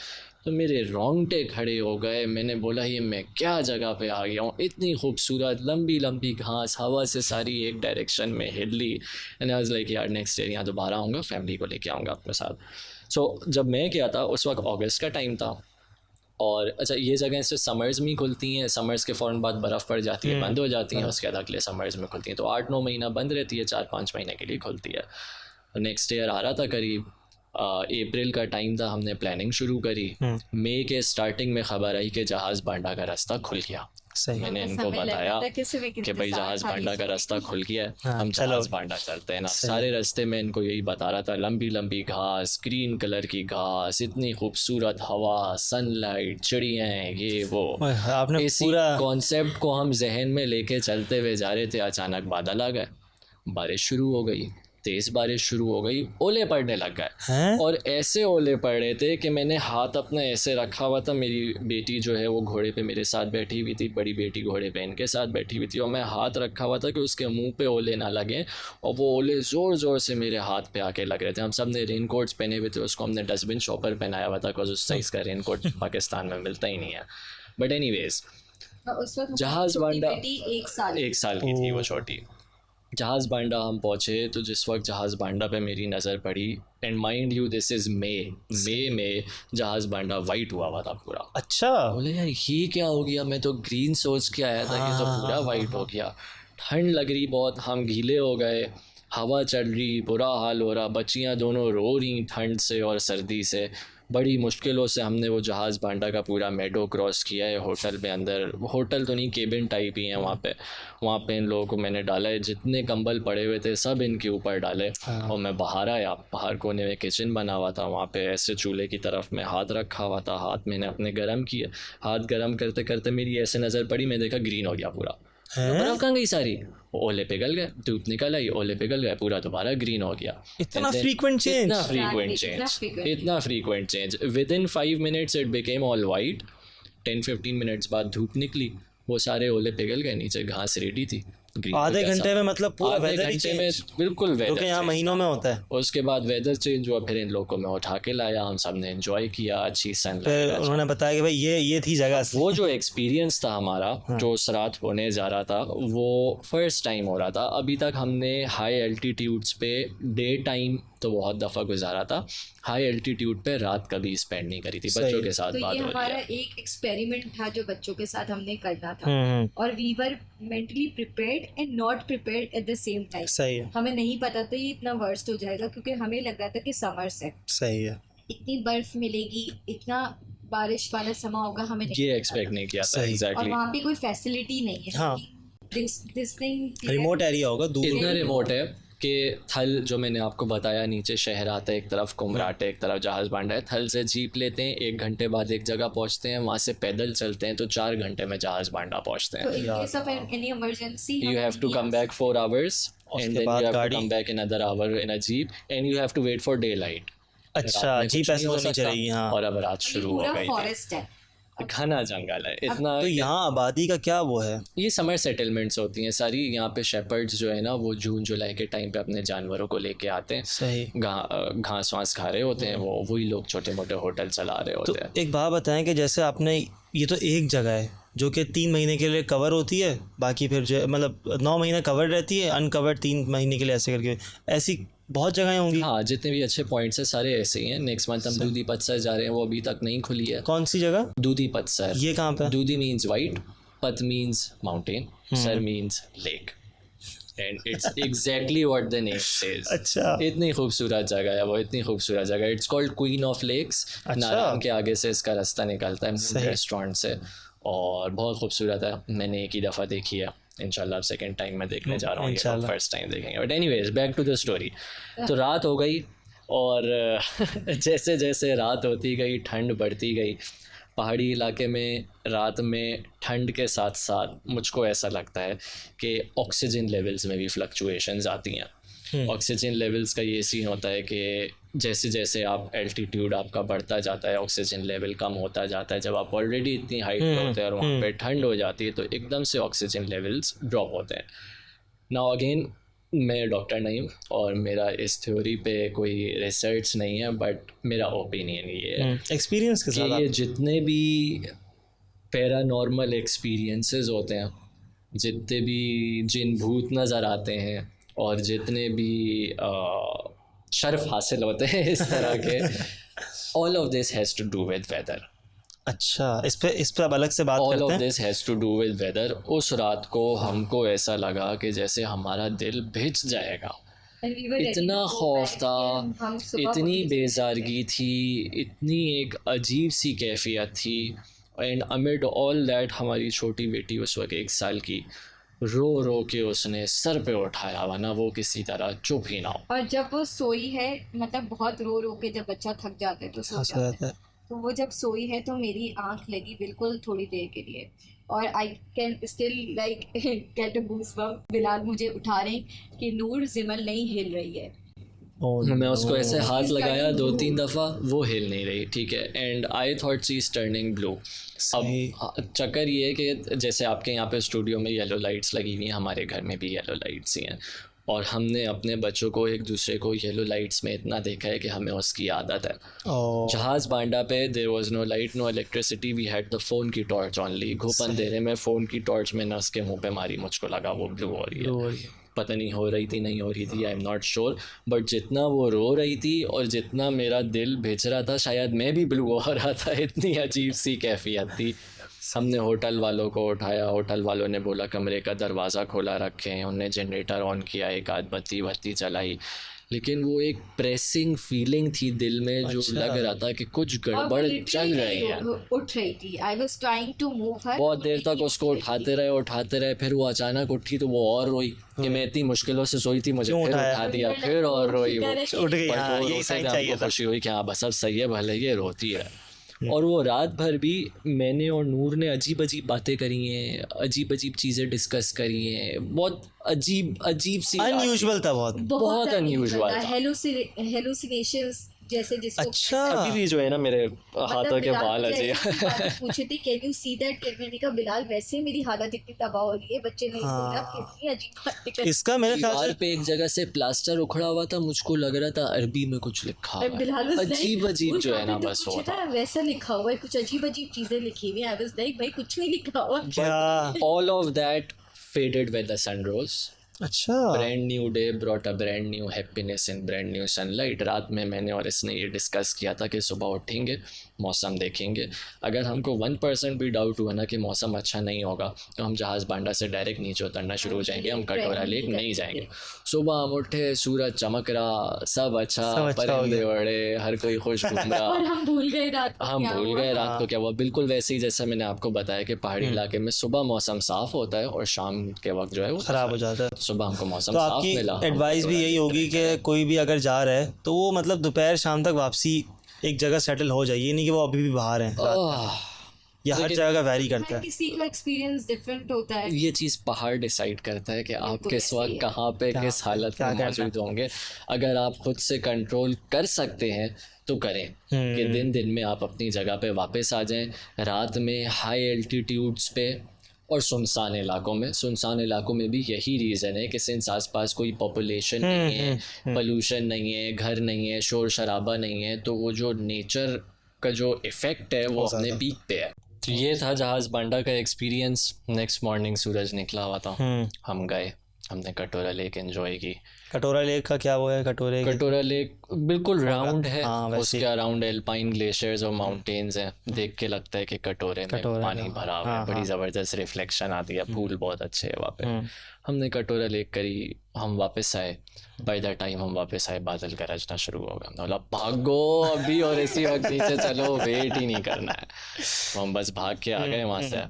तो मेरे रोंगटे खड़े हो गए। मैंने बोला ये मैं क्या जगह पे आ गया हूँ, इतनी खूबसूरत लंबी लंबी घास हवा से सारी एक डायरेक्शन में हिल ली। एंड आई वाज लाइक यार नेक्स्ट ईयर यहाँ दोबारा आऊँगा, फैमिली को लेके आऊँगा अपने साथ। सो जब मैं गया था उस वक्त अगस्त का टाइम था। और अच्छा ये जगह सिर्फ समर्स में ही खुलती हैं, समर्स के फ़ौरन बाद बर्फ़ पड़ जाती है, बंद हो जाती हैं, उसके बाद अगले समर्स में खुलती हैं। तो 8-9 महीना बंद रहती है, 4-5 महीने के लिए खुलती है। नेक्स्ट ईयर आ रहा था करीब, अप्रैल का टाइम था, हमने प्लानिंग शुरू करी। मई के स्टार्टिंग में ख़बर आई कि जहाज़ बांडा का रास्ता खुल गया। मैंने इनको बताया कि भाई जहाज़ बांडा का रास्ता खुल गया है, हम जहाज़ बांडा चलते हैं ना। सारे रास्ते में इनको यही बता रहा था, लंबी लंबी घास, ग्रीन कलर की घास, इतनी खूबसूरत हवा, सनलाइट, चिड़ियाँ, ये वो। आपने इसी पूरा कॉन्सेप्ट को हम जहन में लेके चलते हुए जा रहे थे। अचानक बादल आ गए, बारिश शुरू हो गई, तेज़ बारिश शुरू हो गई, ओले पड़ने लग गए। और ऐसे ओले पड़ रहे थे कि मैंने हाथ अपना ऐसे रखा हुआ था, मेरी बेटी जो है वो घोड़े पे मेरे साथ बैठी हुई थी, बड़ी बेटी घोड़े पे इनके साथ बैठी हुई थी, और मैं हाथ रखा हुआ था कि उसके मुंह पे ओले ना लगे। और वो ओले ज़ोर ज़ोर से मेरे हाथ पे आके लग रहे थे। हम सब ने रेन कोट्स पहने हुए थे, उसको हमने डस्टबिन शॉपर पहनाया हुआ था बिकॉज उस साइज़ का रेन कोट पाकिस्तान में मिलता ही नहीं है। बट एनीवेज जहाज़ बांडा 1 साल की थी वो छोटी। जहाज़ बांडा हम पहुँचे तो जिस वक्त जहाज़ बांडा पे मेरी नज़र पड़ी, and mind you this is May में जहाज़ बांडा वाइट हुआ था पूरा। अच्छा, बोले यार ये क्या हो गया, मैं तो ग्रीन सोच के आया था, ये तो पूरा वाइट हो गया। ठंड लग रही बहुत, हम गीले हो गए, हवा चल रही, बुरा हाल हो रहा, बच्चियां दोनों रो रही ठंड से और सर्दी से। बड़ी मुश्किलों से हमने वो जहाज़ बांडा का पूरा मेडो क्रॉस किया है। होटल में अंदर, होटल तो नहीं केबिन टाइप ही है वहाँ पे इन लोगों को मैंने डाला है, जितने कंबल पड़े हुए थे सब इनके ऊपर डाले। और मैं बाहर आया, बाहर कोने में किचन बना हुआ था, वहाँ पे ऐसे चूल्हे की तरफ में हाथ रखा हुआ था, हाथ मैंने अपने गर्म किए। हाथ गर्म करते करते मेरी ऐसे नज़र पड़ी, मैं देखा ग्रीन हो गया पूरा। तो बर्फ कहाँ गई सारी, ओले पिघल गए, धूप निकल आई, ओले पिघल गए, पूरा दोबारा ग्रीन हो गया। इतना फ्रीक्वेंट चेंज, इतना frequent change. With in 5 minutes it became all white. 10-15 minutes बाद धूप निकली, वो सारे ओले पिघल गए, नीचे घास रेडी थी। आधे घंटे में मतलब पूरा आधे वेदर घंटे में बिल्कुल वेदर, क्योंकि यहाँ महीनों में होता है। उसके बाद वेदर चेंज हुआ, फिर इन लोगों को मैं उठा के लाया, हम सब ने एंजॉय किया, अच्छी फिर सनलाइट। उन्होंने बताया कि भाई ये थी जगह असली। वो जो एक्सपीरियंस था हमारा, जो उस रात होने जा रहा था, वो फर्स्ट टाइम हो रहा था। अभी तक हमने हाई एल्टीट्यूड्स पे डे टाइम तो बहुत दफ़ा गुजारा था, हाई एल्टीट्यूड पे रात कभी स्पेंड नहीं करी थी। बच्चों के साथ तो बात ये हो रही हमारा है। एक एक्सपेरिमेंट था जो बच्चों के साथ हमने करना था, और we were mentally prepared and not prepared at the same time. सही है, हमें नहीं पता था ये इतना वर्स्ट हो जाएगा, क्योंकि हमें लग रहा था कि समर्स है, सही है, इतनी बर्फ मिलेगी, इतना बारिश वाला समा होगा, हमें नहीं ये पता एक्सपेक्ट नहीं किया था। सही। और एग्जैक्टली, वहाँ पे कोई फैसिलिटी नहीं है। हाँ। दिस थिंग रिमोट एरिया होगा, दूर इतना रिमोट है कि थल, जो मैंने आपको बताया, नीचे शहर आता है, एक तरफ कुमराट है, एक तरफ जहाज़ बांडा है। थल से जीप लेते हैं, 1 घंटे बाद एक जगह पहुंचते हैं, वहाँ से पैदल चलते हैं तो 4 घंटे में जहाज़ बांडा पहुंचते तो हैं। In case of any emergency You have to come back 4 hours and then you बाद have to गाड़ी। come back another hour in a jeep and you have to wait for daylight. अच्छा, रात में जीप कुछ ऐसे नहीं हो तो नहीं सकता। चलेगी, हाँ। और अब रात शुरू हो पूरा गई थी। फॉरेस्ट है। घना जंगल है इतना। तो यहाँ आबादी का क्या वो है? ये समर सेटलमेंट्स होती हैं सारी। यहाँ पे शेपर्ड्स जो है ना, वो जून जुलाई के टाइम पे अपने जानवरों को लेके आते हैं, सही। घास वास खा रहे होते हैं, वो वही लोग छोटे मोटे होटल चला रहे तो होते हैं। एक बात बताएं कि जैसे आपने, ये तो एक जगह है जो कि 3 महीने के लिए कवर होती है, बाकी फिर जो मतलब 9 महीने कवर रहती है, अनकवर्ड 3 महीने के लिए, ऐसे करके ऐसी बहुत जगहें होंगी। हाँ, जितने भी अच्छे पॉइंट्स हैं सारे ऐसे ही हैं। नेक्स्ट मंथ हम दूधी पतसर जा रहे हैं, वो अभी तक नहीं खुली है। कौन सी जगह? दूधी पतसर। ये कहाँ पे? Dudhi means white, pat means mountain, sar means lake, and it's exactly what the name says. अच्छा, इतनी खूबसूरत जगह है वो, इतनी खूबसूरत जगह। It's called queen of lakes. Narayan के आगे से इसका रास्ता निकलता है रेस्टोरेंट से, और बहुत खूबसूरत है। मैंने एक ही दफ़ा देखी है, इंशाल्लाह सेकंड टाइम मैं देखने जा रहा हूँ, ये फर्स्ट टाइम देखेंगे। But anyways, back to the story. तो रात हो गई, और जैसे जैसे रात होती गई, ठंड बढ़ती गई। पहाड़ी इलाके में रात में ठंड के साथ साथ मुझको ऐसा लगता है कि ऑक्सीजन लेवल्स में भी फ्लक्चुएशंस आती हैं। ऑक्सीजन लेवल्स का ये सीन होता है कि जैसे जैसे आप एल्टीट्यूड आपका बढ़ता जाता है, ऑक्सीजन लेवल कम होता जाता है। जब आप ऑलरेडी इतनी हाइट पे होते हैं और वहाँ पे ठंड हो जाती है, तो एकदम से ऑक्सीजन लेवल्स ड्रॉप होते हैं। नाउ अगेन, मैं डॉक्टर नहीं हूँ और मेरा इस थ्योरी पे कोई रिसर्च नहीं है, बट मेरा ओपिनियन ये है एक्सपीरियंस के कि साथ ये जितने भी पैरानॉर्मल एक्सपीरियंसेस होते हैं, जितने भी जिन भूत नज़र आते हैं, और जितने भी शर्फ हासिल होते हैं इस तरह के, all of this has to do with weather. अच्छा, इस पे अब अलग से बात ऑल करते ऑफ हैं। This has to do with weather. उस रात को हमको ऐसा लगा कि जैसे हमारा दिल भिज जाएगा, इतना खौफ था, इतनी बेजारगी थी, इतनी एक अजीब सी कैफियत थी। एंड अमिड ऑल दैट हमारी छोटी बेटी उस वक्त 1 साल की, रो रो के उसने सर पे उठाया, वरना वो किसी तरह चुप ही ना हो। और जब वो सोई है, मतलब बहुत रो रो के जब बच्चा थक जाता है तो सो जाता है, तो वो जब सोई है तो मेरी आंख लगी बिल्कुल थोड़ी देर के लिए, और I can still like get a goosebump. Bilal मुझे उठा रहे कि नूर जिमल नहीं हिल रही है। मैं उसको ऐसे हाथ लगाया 2-3 दफ़ा, वो हिल नहीं रही, ठीक है। And I thought she is turning blue. अब चक्कर ये है कि जैसे आपके यहाँ पे स्टूडियो में येलो लाइट्स लगी हुई हैं, हमारे घर में भी येलो लाइट्स ही हैं, और हमने अपने बच्चों को एक दूसरे को येलो लाइट्स में इतना देखा है कि हमें उसकी आदत है। जहाज़ बांडा पे there was no light, no electricity, we had the phone की टॉर्च ऑनली। घुप अंधेरे में फ़ोन की टॉर्च में न उसके मुँह पे मारी, मुझको लगा वो ब्लू हो रही है। पता नहीं हो रही थी नहीं हो रही थी, आई एम नॉट श्योर, बट जितना वो रो रही थी और जितना मेरा दिल भिज रहा था शायद मैं भी ब्लू हो रहा था, इतनी अजीब सी कैफियत थी। हमने होटल वालों को उठाया, होटल वालों ने बोला कमरे का दरवाज़ा खोला रखें, उन्होंने जनरेटर ऑन किया, एक आध बत्ती चलाई, लेकिन वो एक प्रेसिंग फीलिंग थी दिल में जो लग रहा था कि कुछ गड़बड़ चल रही है। उठ रही थी, I was trying to move her, बहुत देर तक उसको उठाते रहे, फिर वो अचानक उठी तो वो और रोई कि मैं इतनी मुश्किलों से सोई थी, मुझे फिर उठा दिया, फिर और रोई वो, उठ गई। बट हाँ, वो यही रोते साइन थे, चाहिए हमको था। खुशी हुई कि हाँ बस अब सही है, भले ये रोती है। और वो रात भर भी मैंने और नूर ने अजीब अजीब बातें करी हैं, अजीब अजीब चीज़ें डिस्कस करी हैं, बहुत अजीब सी अनयूजुअल था बहुत। अनयूजुअल था। हेलुसिनेशंस जैसे जिसको अच्छा अभी भी जो है ना मेरे हाथों के बाल अजीब पूछे थे कैन यू सी दैट, मैंने कहा बिलाल वैसे मेरी हालत इतनी तबाह हो रही है, बच्चे नहीं सो रहे, कितनी अजीब बातें कर। इसका मेरे ख्याल दीवार से पे एक जगह से प्लास्टर उखड़ा हुआ था, मुझको लग रहा था अरबी में कुछ लिखा हुआ बिलाल है, was like, अजीब अजीब जो है ना तो बस पूछा होता। था वैसा लिखा हुआ है, कुछ अजीब अजीब चीजें लिखी हुई, आई वाज लाइक भाई कुछ नहीं लिखा हुआ। क्या। All of that faded when the sun rose. अच्छा brand new day brought a brand new happiness in brand new sunlight. रात में मैंने और इसने ये डिस्कस किया था कि सुबह उठेंगे मौसम देखेंगे, अगर हमको 1% भी डाउट हुआ ना कि मौसम अच्छा नहीं होगा तो हम जहाज़ बांडा से डायरेक्ट नीचे उतरना शुरू हो जाएंगे, हम कटोरा लेक नहीं जाएंगे। सुबह हम उठे, सूरज चमक रहा, सब अच्छा, परिंदे उड़े, हर कोई खुश घूम रहा। और हम भूल गए रात को क्या हुआ, बिल्कुल वैसे ही जैसा मैंने आपको बताया कि पहाड़ी इलाके में सुबह मौसम साफ होता है और शाम के वक्त जो है वो खराब हो जाता है। सुबह हमको मौसम तो साफ आपकी मिला। एडवाइस भी यही होगी कि कोई भी अगर जा रहा है तो वो मतलब दोपहर शाम तक वापसी एक जगह सेटल हो जाए, ये नहीं कि वो अभी भी बाहर हैं, या हर जगह का वैरी करता है। किसी का एक्सपीरियंस डिफरेंट होता है, ये चीज़ पहाड़ डिसाइड करता है कि आप किस वक्त कहाँ पे किस हालत में मौजूद होंगे। अगर आप खुद से कंट्रोल कर सकते हैं तो करें कि दिन दिन में आप अपनी जगह पे वापस आ जाएं, रात में हाई एल्टीट्यूड्स पे और सुनसान इलाकों में भी यही रीज़न है कि सिंस आसपास कोई पॉपुलेशन नहीं है, पोल्यूशन नहीं है, घर नहीं है, शोर शराबा नहीं है, तो वो जो नेचर का जो इफ़ेक्ट है वो अपने पीक पे है। तो ये था जहाज़ बांडा का एक्सपीरियंस। नेक्स्ट मॉर्निंग सूरज निकला हुआ था, हम गए, हमने कटोरा लेक एंजॉय की। कटोरा लेक का क्या वो है? कटोरा लेक बिल्कुल राउंड है, उसके अराउंड एल्पाइन ग्लेशियर्स और माउंटेन्स हैं, देख के लगता है कि कटोरे में पानी भरा हुआ है, बड़ी ज़बरदस्त रिफ्लेक्शन आती है, फूल बहुत अच्छे है वहाँ पे। हमने कटोरा लेक करी, हम वापस आए, बाय द टाइम हम वापस आए बादल गरजना शुरू हो गया, बोला भागो अभी और इसी वक्त नीचे चलो, वेट ही नहीं करना है। तो हम बस भाग के आ गए वहाँ से।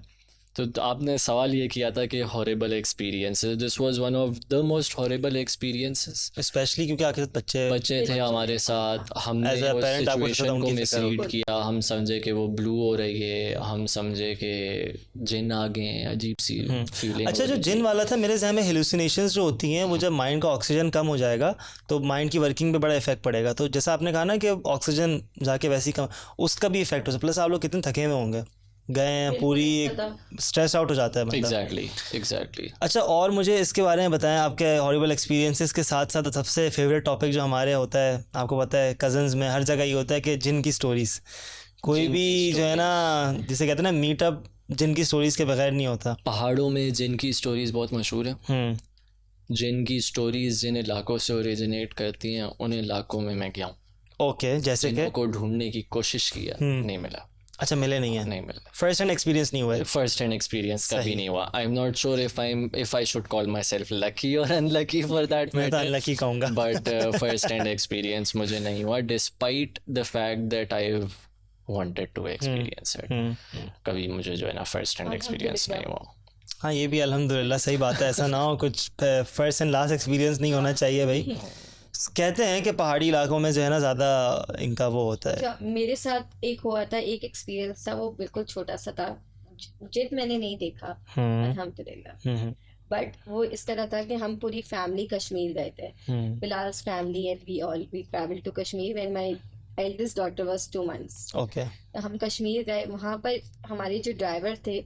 तो आपने सवाल ये किया था कि horrible experiences, this was one of the most horrible experiences, specially क्योंकि आपके साथ बच्चे थे हमारे साथ। हमने उस सिचुएशन को मिसरीड किया, हम समझे कि वो ब्लू हो रही है, हम समझे कि जिन आ गए हैं, अजीब सी फीलिंग। अच्छा, जो जिन वाला था मेरे ज़हन में हेलुसिनेशंस जो होती हैं वो जब माइंड का ऑक्सीजन कम हो जाएगा तो माइंड की वर्किंग पे बड़ा इफेक्ट पड़ेगा, तो जैसा आपने कहा ना कि ऑक्सीजन जाके वैसे ही कम, उसका भी इफेक्ट हो सकता है। प्लस आप लोग कितने थके हुए होंगे, गए हैं, पूरी स्ट्रेस आउट हो जाता है मतलब। एग्जैक्टली। अच्छा, और मुझे इसके बारे में बताएं, आपके हॉरिबल एक्सपीरियंसेस के साथ साथ सबसे फेवरेट टॉपिक जो हमारे होता है, आपको पता है कज़न्स में हर जगह ये होता है कि जिन की स्टोरीज़, कोई भी जो है ना जिसे कहते हैं ना मीटअप, जिन की स्टोरीज़ के बगैर नहीं होता। पहाड़ों में जिन की स्टोरीज़ बहुत मशहूर है। जिन की स्टोरीज़ जिन इलाकों से ओरिजिनेट करती हैं उन इलाकों में मैं गया हूँ। ओके, जैसे कि को ढूंढने की कोशिश की है, नहीं मिला। अच्छा, मिले नहीं मिला। फर्स्ट हैंड एक्सपीरियंस नहीं हुआ है? फर्स्ट हैंड एक्सपीरियंस कभी नहीं हुआ। आई am not sure if I should call my self lucky और अनलकी फॉर दैट मैटर। मैं तो अनलकी कहूँगा। बट फर्स्ट हैंड एक्सपीरियंस मुझे नहीं हुआ, despite the fact that I have wanted to experience it. कभी मुझे जो है ना फर्स्ट हैंड एक्सपीरियंस नहीं हुआ। हाँ, ये भी अल्हम्दुलिल्लाह सही बात है, ऐसा ना हो कुछ फर्स्ट एंड लास्ट एक्सपीरियंस नहीं होना चाहिए भाई। कहते हैं कि पहाड़ी इलाकों में जो है ना ज़्यादा इनका वो होता है। मेरे साथ एक हुआ था, एक एक्सपीरियंस था, वो बिल्कुल छोटा सा था, जिद मैंने नहीं देखा अल्हम्दुलिल्लाह, बट वो इस तरह था कि हम पूरी फैमिली कश्मीर गए थे, Bilal's family and we travel to Kashmir when my eldest daughter was 2 months। Okay, हम कश्मीर गए, वहाँ पर हमारे जो ड्राइवर थे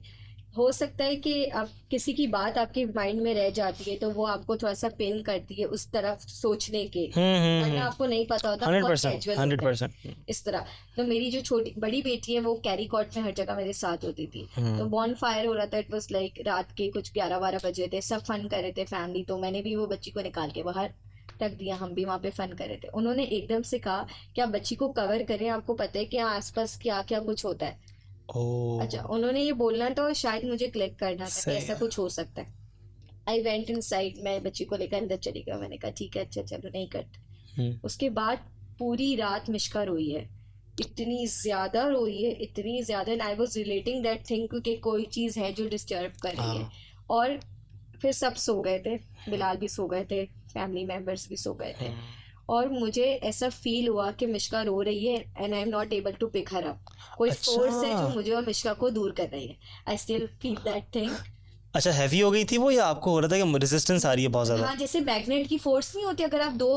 हो सकता है कि आप किसी की बात आपके माइंड में रह जाती है तो वो आपको थोड़ा सा पिन करती है उस तरफ सोचने के, वरना आपको नहीं पता होता, बहुत 100% casual होता है 100%। इस तरह। तो मेरी जो बड़ी बेटी है वो कैरी कॉट में हर जगह मेरे साथ होती थी। तो बॉन फायर हो रहा था, इट वाज लाइक रात के कुछ 11-12 बजे थे, सब फन कर रहे थे फैमिली, तो मैंने भी वो बच्ची को निकाल के बाहर रख दिया, हम भी वहाँ पे फन कर रहे थे। उन्होंने एकदम से कहा कि आप बच्ची को कवर करें, आपको पता है कि आसपास क्या क्या कुछ होता है। ओह अच्छा, उन्होंने ये बोलना था और शायद मुझे क्लिक करना था कि सही ऐसा है। कुछ हो सकता है। आई वेंट इनसाइड, मैं बच्ची को लेकर अंदर चली गई, मैंने कहा ठीक है अच्छा चलो नहीं करते। उसके बाद पूरी रात मिश्का रोई है, इतनी ज्यादा रोई है, इतनी ज्यादा, and I was relating that thing कि कोई चीज है जो डिस्टर्ब कर रही है। और फिर सब सो गए थे, बिलाल भी सो गए थे, फैमिली मेंबर्स भी सो गए थे, और मुझे ऐसा फील हुआ कि मिश्का रो रही है and I am not able to pick her up. कोई अच्छा। फोर्स है जो मुझे और मिश्का को दूर कर रही है। I still feel that thing. अच्छा, हैवी हो गई थी वो, या आपको हो रहा था कि रेजिस्टेंस आ रही है बहुत ज्यादा? हाँ, जैसे मैग्नेट की फोर्स नहीं होती, अगर आप दो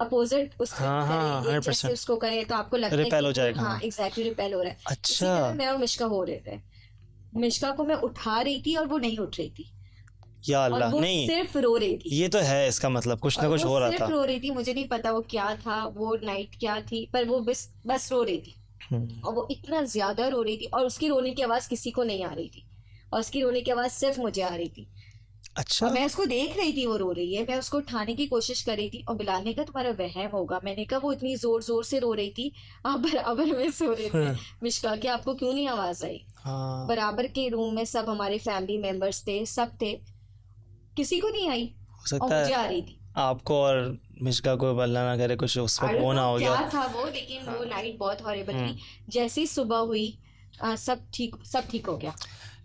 अपोजिट उसको हाँ, हाँ, करें, 100%। जैसे उसको करें तो आपको लगता है Repel हो कि जाएगा, हाँ हाँ। एग्जैक्टली रिपेल हो रहा है। अच्छा। इसी तरह मैं और मिश्का हो रहे थे। मिश्का को मैं उठा रही थी और वो नहीं उठ रही थी, या और अल्लाह, वो नहीं सिर्फ रो रही थी। ये तो है इसका मतलब कुछ ना और कुछ वो हो रहा सिर्फ था। रो रही थी, मुझे नहीं पता वो क्या था, वो नाइट क्या थी, पर वो बस रो रही थी। और वो इतना ज्यादा रो रही थी, और उसकी रोने की आवाज किसी को नहीं आ रही थी, और उसकी रोने की आवाज सिर्फ मुझे आ रही थी। अच्छा। और मैं उसको देख रही थी, वो रो रही है, मैं उसको उठाने की कोशिश कर रही थी, और बिलाल ने कहा तुम्हारा वहम होगा। मैंने कहा वो इतनी जोर जोर से रो रही थी, आप बराबर में सो रहे थे। मिश्का कि आपको क्यों नहीं आवाज आई? हाँ, बराबर के रूम में सब हमारे फैमिली मेंबर्स थे, सब थे, किसी को नहीं आई, हो और सकता मुझे है आ रही थी। आपको और मिश्का को अल्लाह ना करे कुछ उस I वक्त don't वो ना know हो क्या गया। था वो, लेकिन वो नाइट बहुत हॉरिबल थी। जैसे ही सुबह हुई सब ठीक हो गया।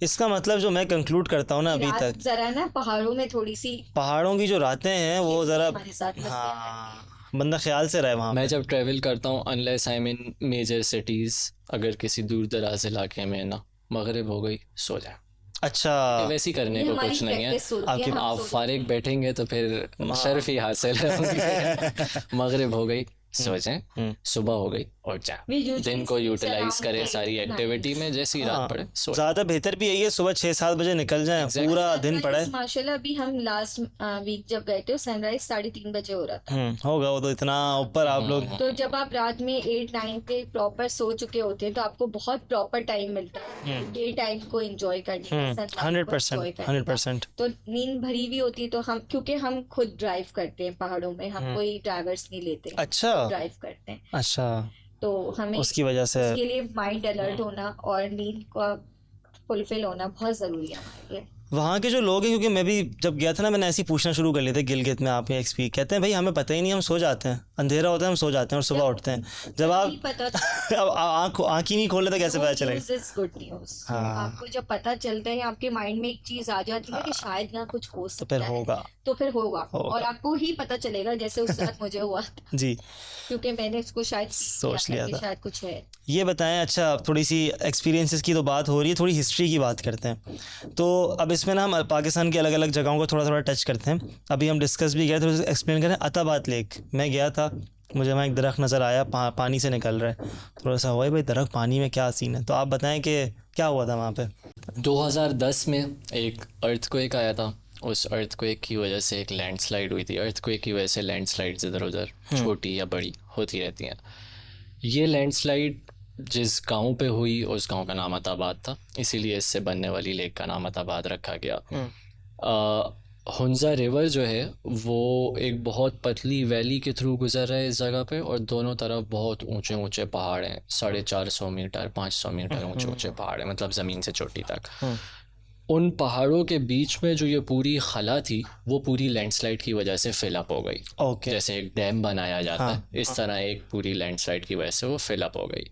इसका मतलब जो मैं कंक्लूड करता हूँ ना अभी रात तक, जरा ना पहाड़ों में थोड़ी सी पहाड़ों की जो रातें हैं वो ज़रा, हमारे साथ मसले हाँ, बंदा ख्याल से रहे वहाँ मैं पे। जब ट्रैवल करता हूँ, unless I mean major cities, अगर किसी दूर दराज इलाके में ना मगरिब हो गई सो जाए, अच्छा, वैसे ही करने ये को हमारी कुछ नहीं है। practice होती है, आपके- हम आप सो जाते फारिग बैठेंगे तो फिर शर्फ ही हासिल है। मगरिब हो गई सो जाएं, सुबह हो गई उठ जाएं, We usually दिन को sleep यूटिलाइज around करें 8, सारी 9. एक्टिविटी में, जैसी रात पड़े सो जाएं। ज़्यादा बेहतर भी यही है सुबह 6-7 बजे निकल जाएं, Exactly. पूरा दिन Sunrise, पड़े। माशाल्लाह अभी हम लास्ट वीक जब गए थे, सनराइज 3:30 बजे हो रहा था। होगा वो तो, इतना ऊपर आप लोग। हाँ। तो जब आप रात में 8-9 पे प्रॉपर सो चुके होते हैं तो आपको बहुत प्रॉपर टाइम मिलता है डे टाइम को एंजॉय करने का, sunrise को 100% enjoy करने का। 100%। तो नींद भरी हुई होती है, तो हम, क्योंकि हम खुद ड्राइव करते हैं पहाड़ों में, हम कोई ड्राइवर्स नहीं लेते, अच्छा ड्राइव करते हैं, अच्छा, तो हमें उसकी वजह से उसके लिए माइंड अलर्ट होना और नींद का फुलफिल होना बहुत जरूरी है हमारे लिए। वहाँ के जो लोग हैं, क्योंकि मैं भी जब गया था ना, मैंने ऐसे ही पूछना शुरू कर लिया था गिलगित में, आप एक्सपीरियंस कहते हैं भाई हमें पता ही नहीं, हम सो जाते हैं, अंधेरा होता है हम सो जाते हैं और सुबह उठते हैं। जब आप नहीं पता अब आँख ही नहीं खोले तो कैसे पता चलेगा? Good news. हाँ। आपको जब पता चलता है, आपके माइंड में एक चीज आ जाती है कि शायद ना कुछ हो तो सकता फिर है, होगा तो फिर होगा, होगा। और आपको ही पता चलेगा, जैसे उस रात मुझे हुआ था, जी, क्योंकि मैंने उसको शायद सोच लिया कि था। शायद कुछ है। ये बताएं, अच्छा थोड़ी सी एक्सपीरियंसेस की तो बात हो रही है, थोड़ी हिस्ट्री की बात करते हैं। तो अब इसमें ना हम पाकिस्तान की अलग अलग जगहों को थोड़ा थोड़ा टच करते हैं। अभी हम डिस्कस भी किया, थोड़ा सा एक्सप्लेन करें। अताबाद लेक मैं गया था, मुझे वहाँ एक दरख्त नज़र आया, पानी से निकल रहा है, थोड़ा सा हुआ भाई दरख्त पानी में क्या सीन है, तो आप बताएं कि क्या हुआ था वहाँ पे। 2010 में एक अर्थक्वेक आया था, उस अर्थक्वेक की वजह से एक लैंडस्लाइड हुई थी। अर्थक्वेक की वजह से लैंडस्लाइड्स इधर उधर छोटी या बड़ी होती रहती हैं। ये लैंडस्लाइड जिस गांव पे हुई उस गांव का नाम अताबाद था, इसीलिए इससे बनने वाली लेक का नाम अताबाद रखा गया। हुंजा रिवर जो है वो एक बहुत पतली वैली के थ्रू गुजर रहा है इस जगह पे, और दोनों तरफ बहुत ऊंचे ऊंचे पहाड़ हैं, 450 मीटर 500 मीटर ऊंचे ऊंचे पहाड़ हैं, मतलब ज़मीन से चोटी तक। उन पहाड़ों के बीच में जो ये पूरी खला थी वो पूरी लैंडस्लाइड की वजह से फिल अप हो गई। ओके, जैसे एक डैम बनाया जाता है, इस तरह एक पूरी लैंडस्लाइड की वजह से वो फिल अप हो गई।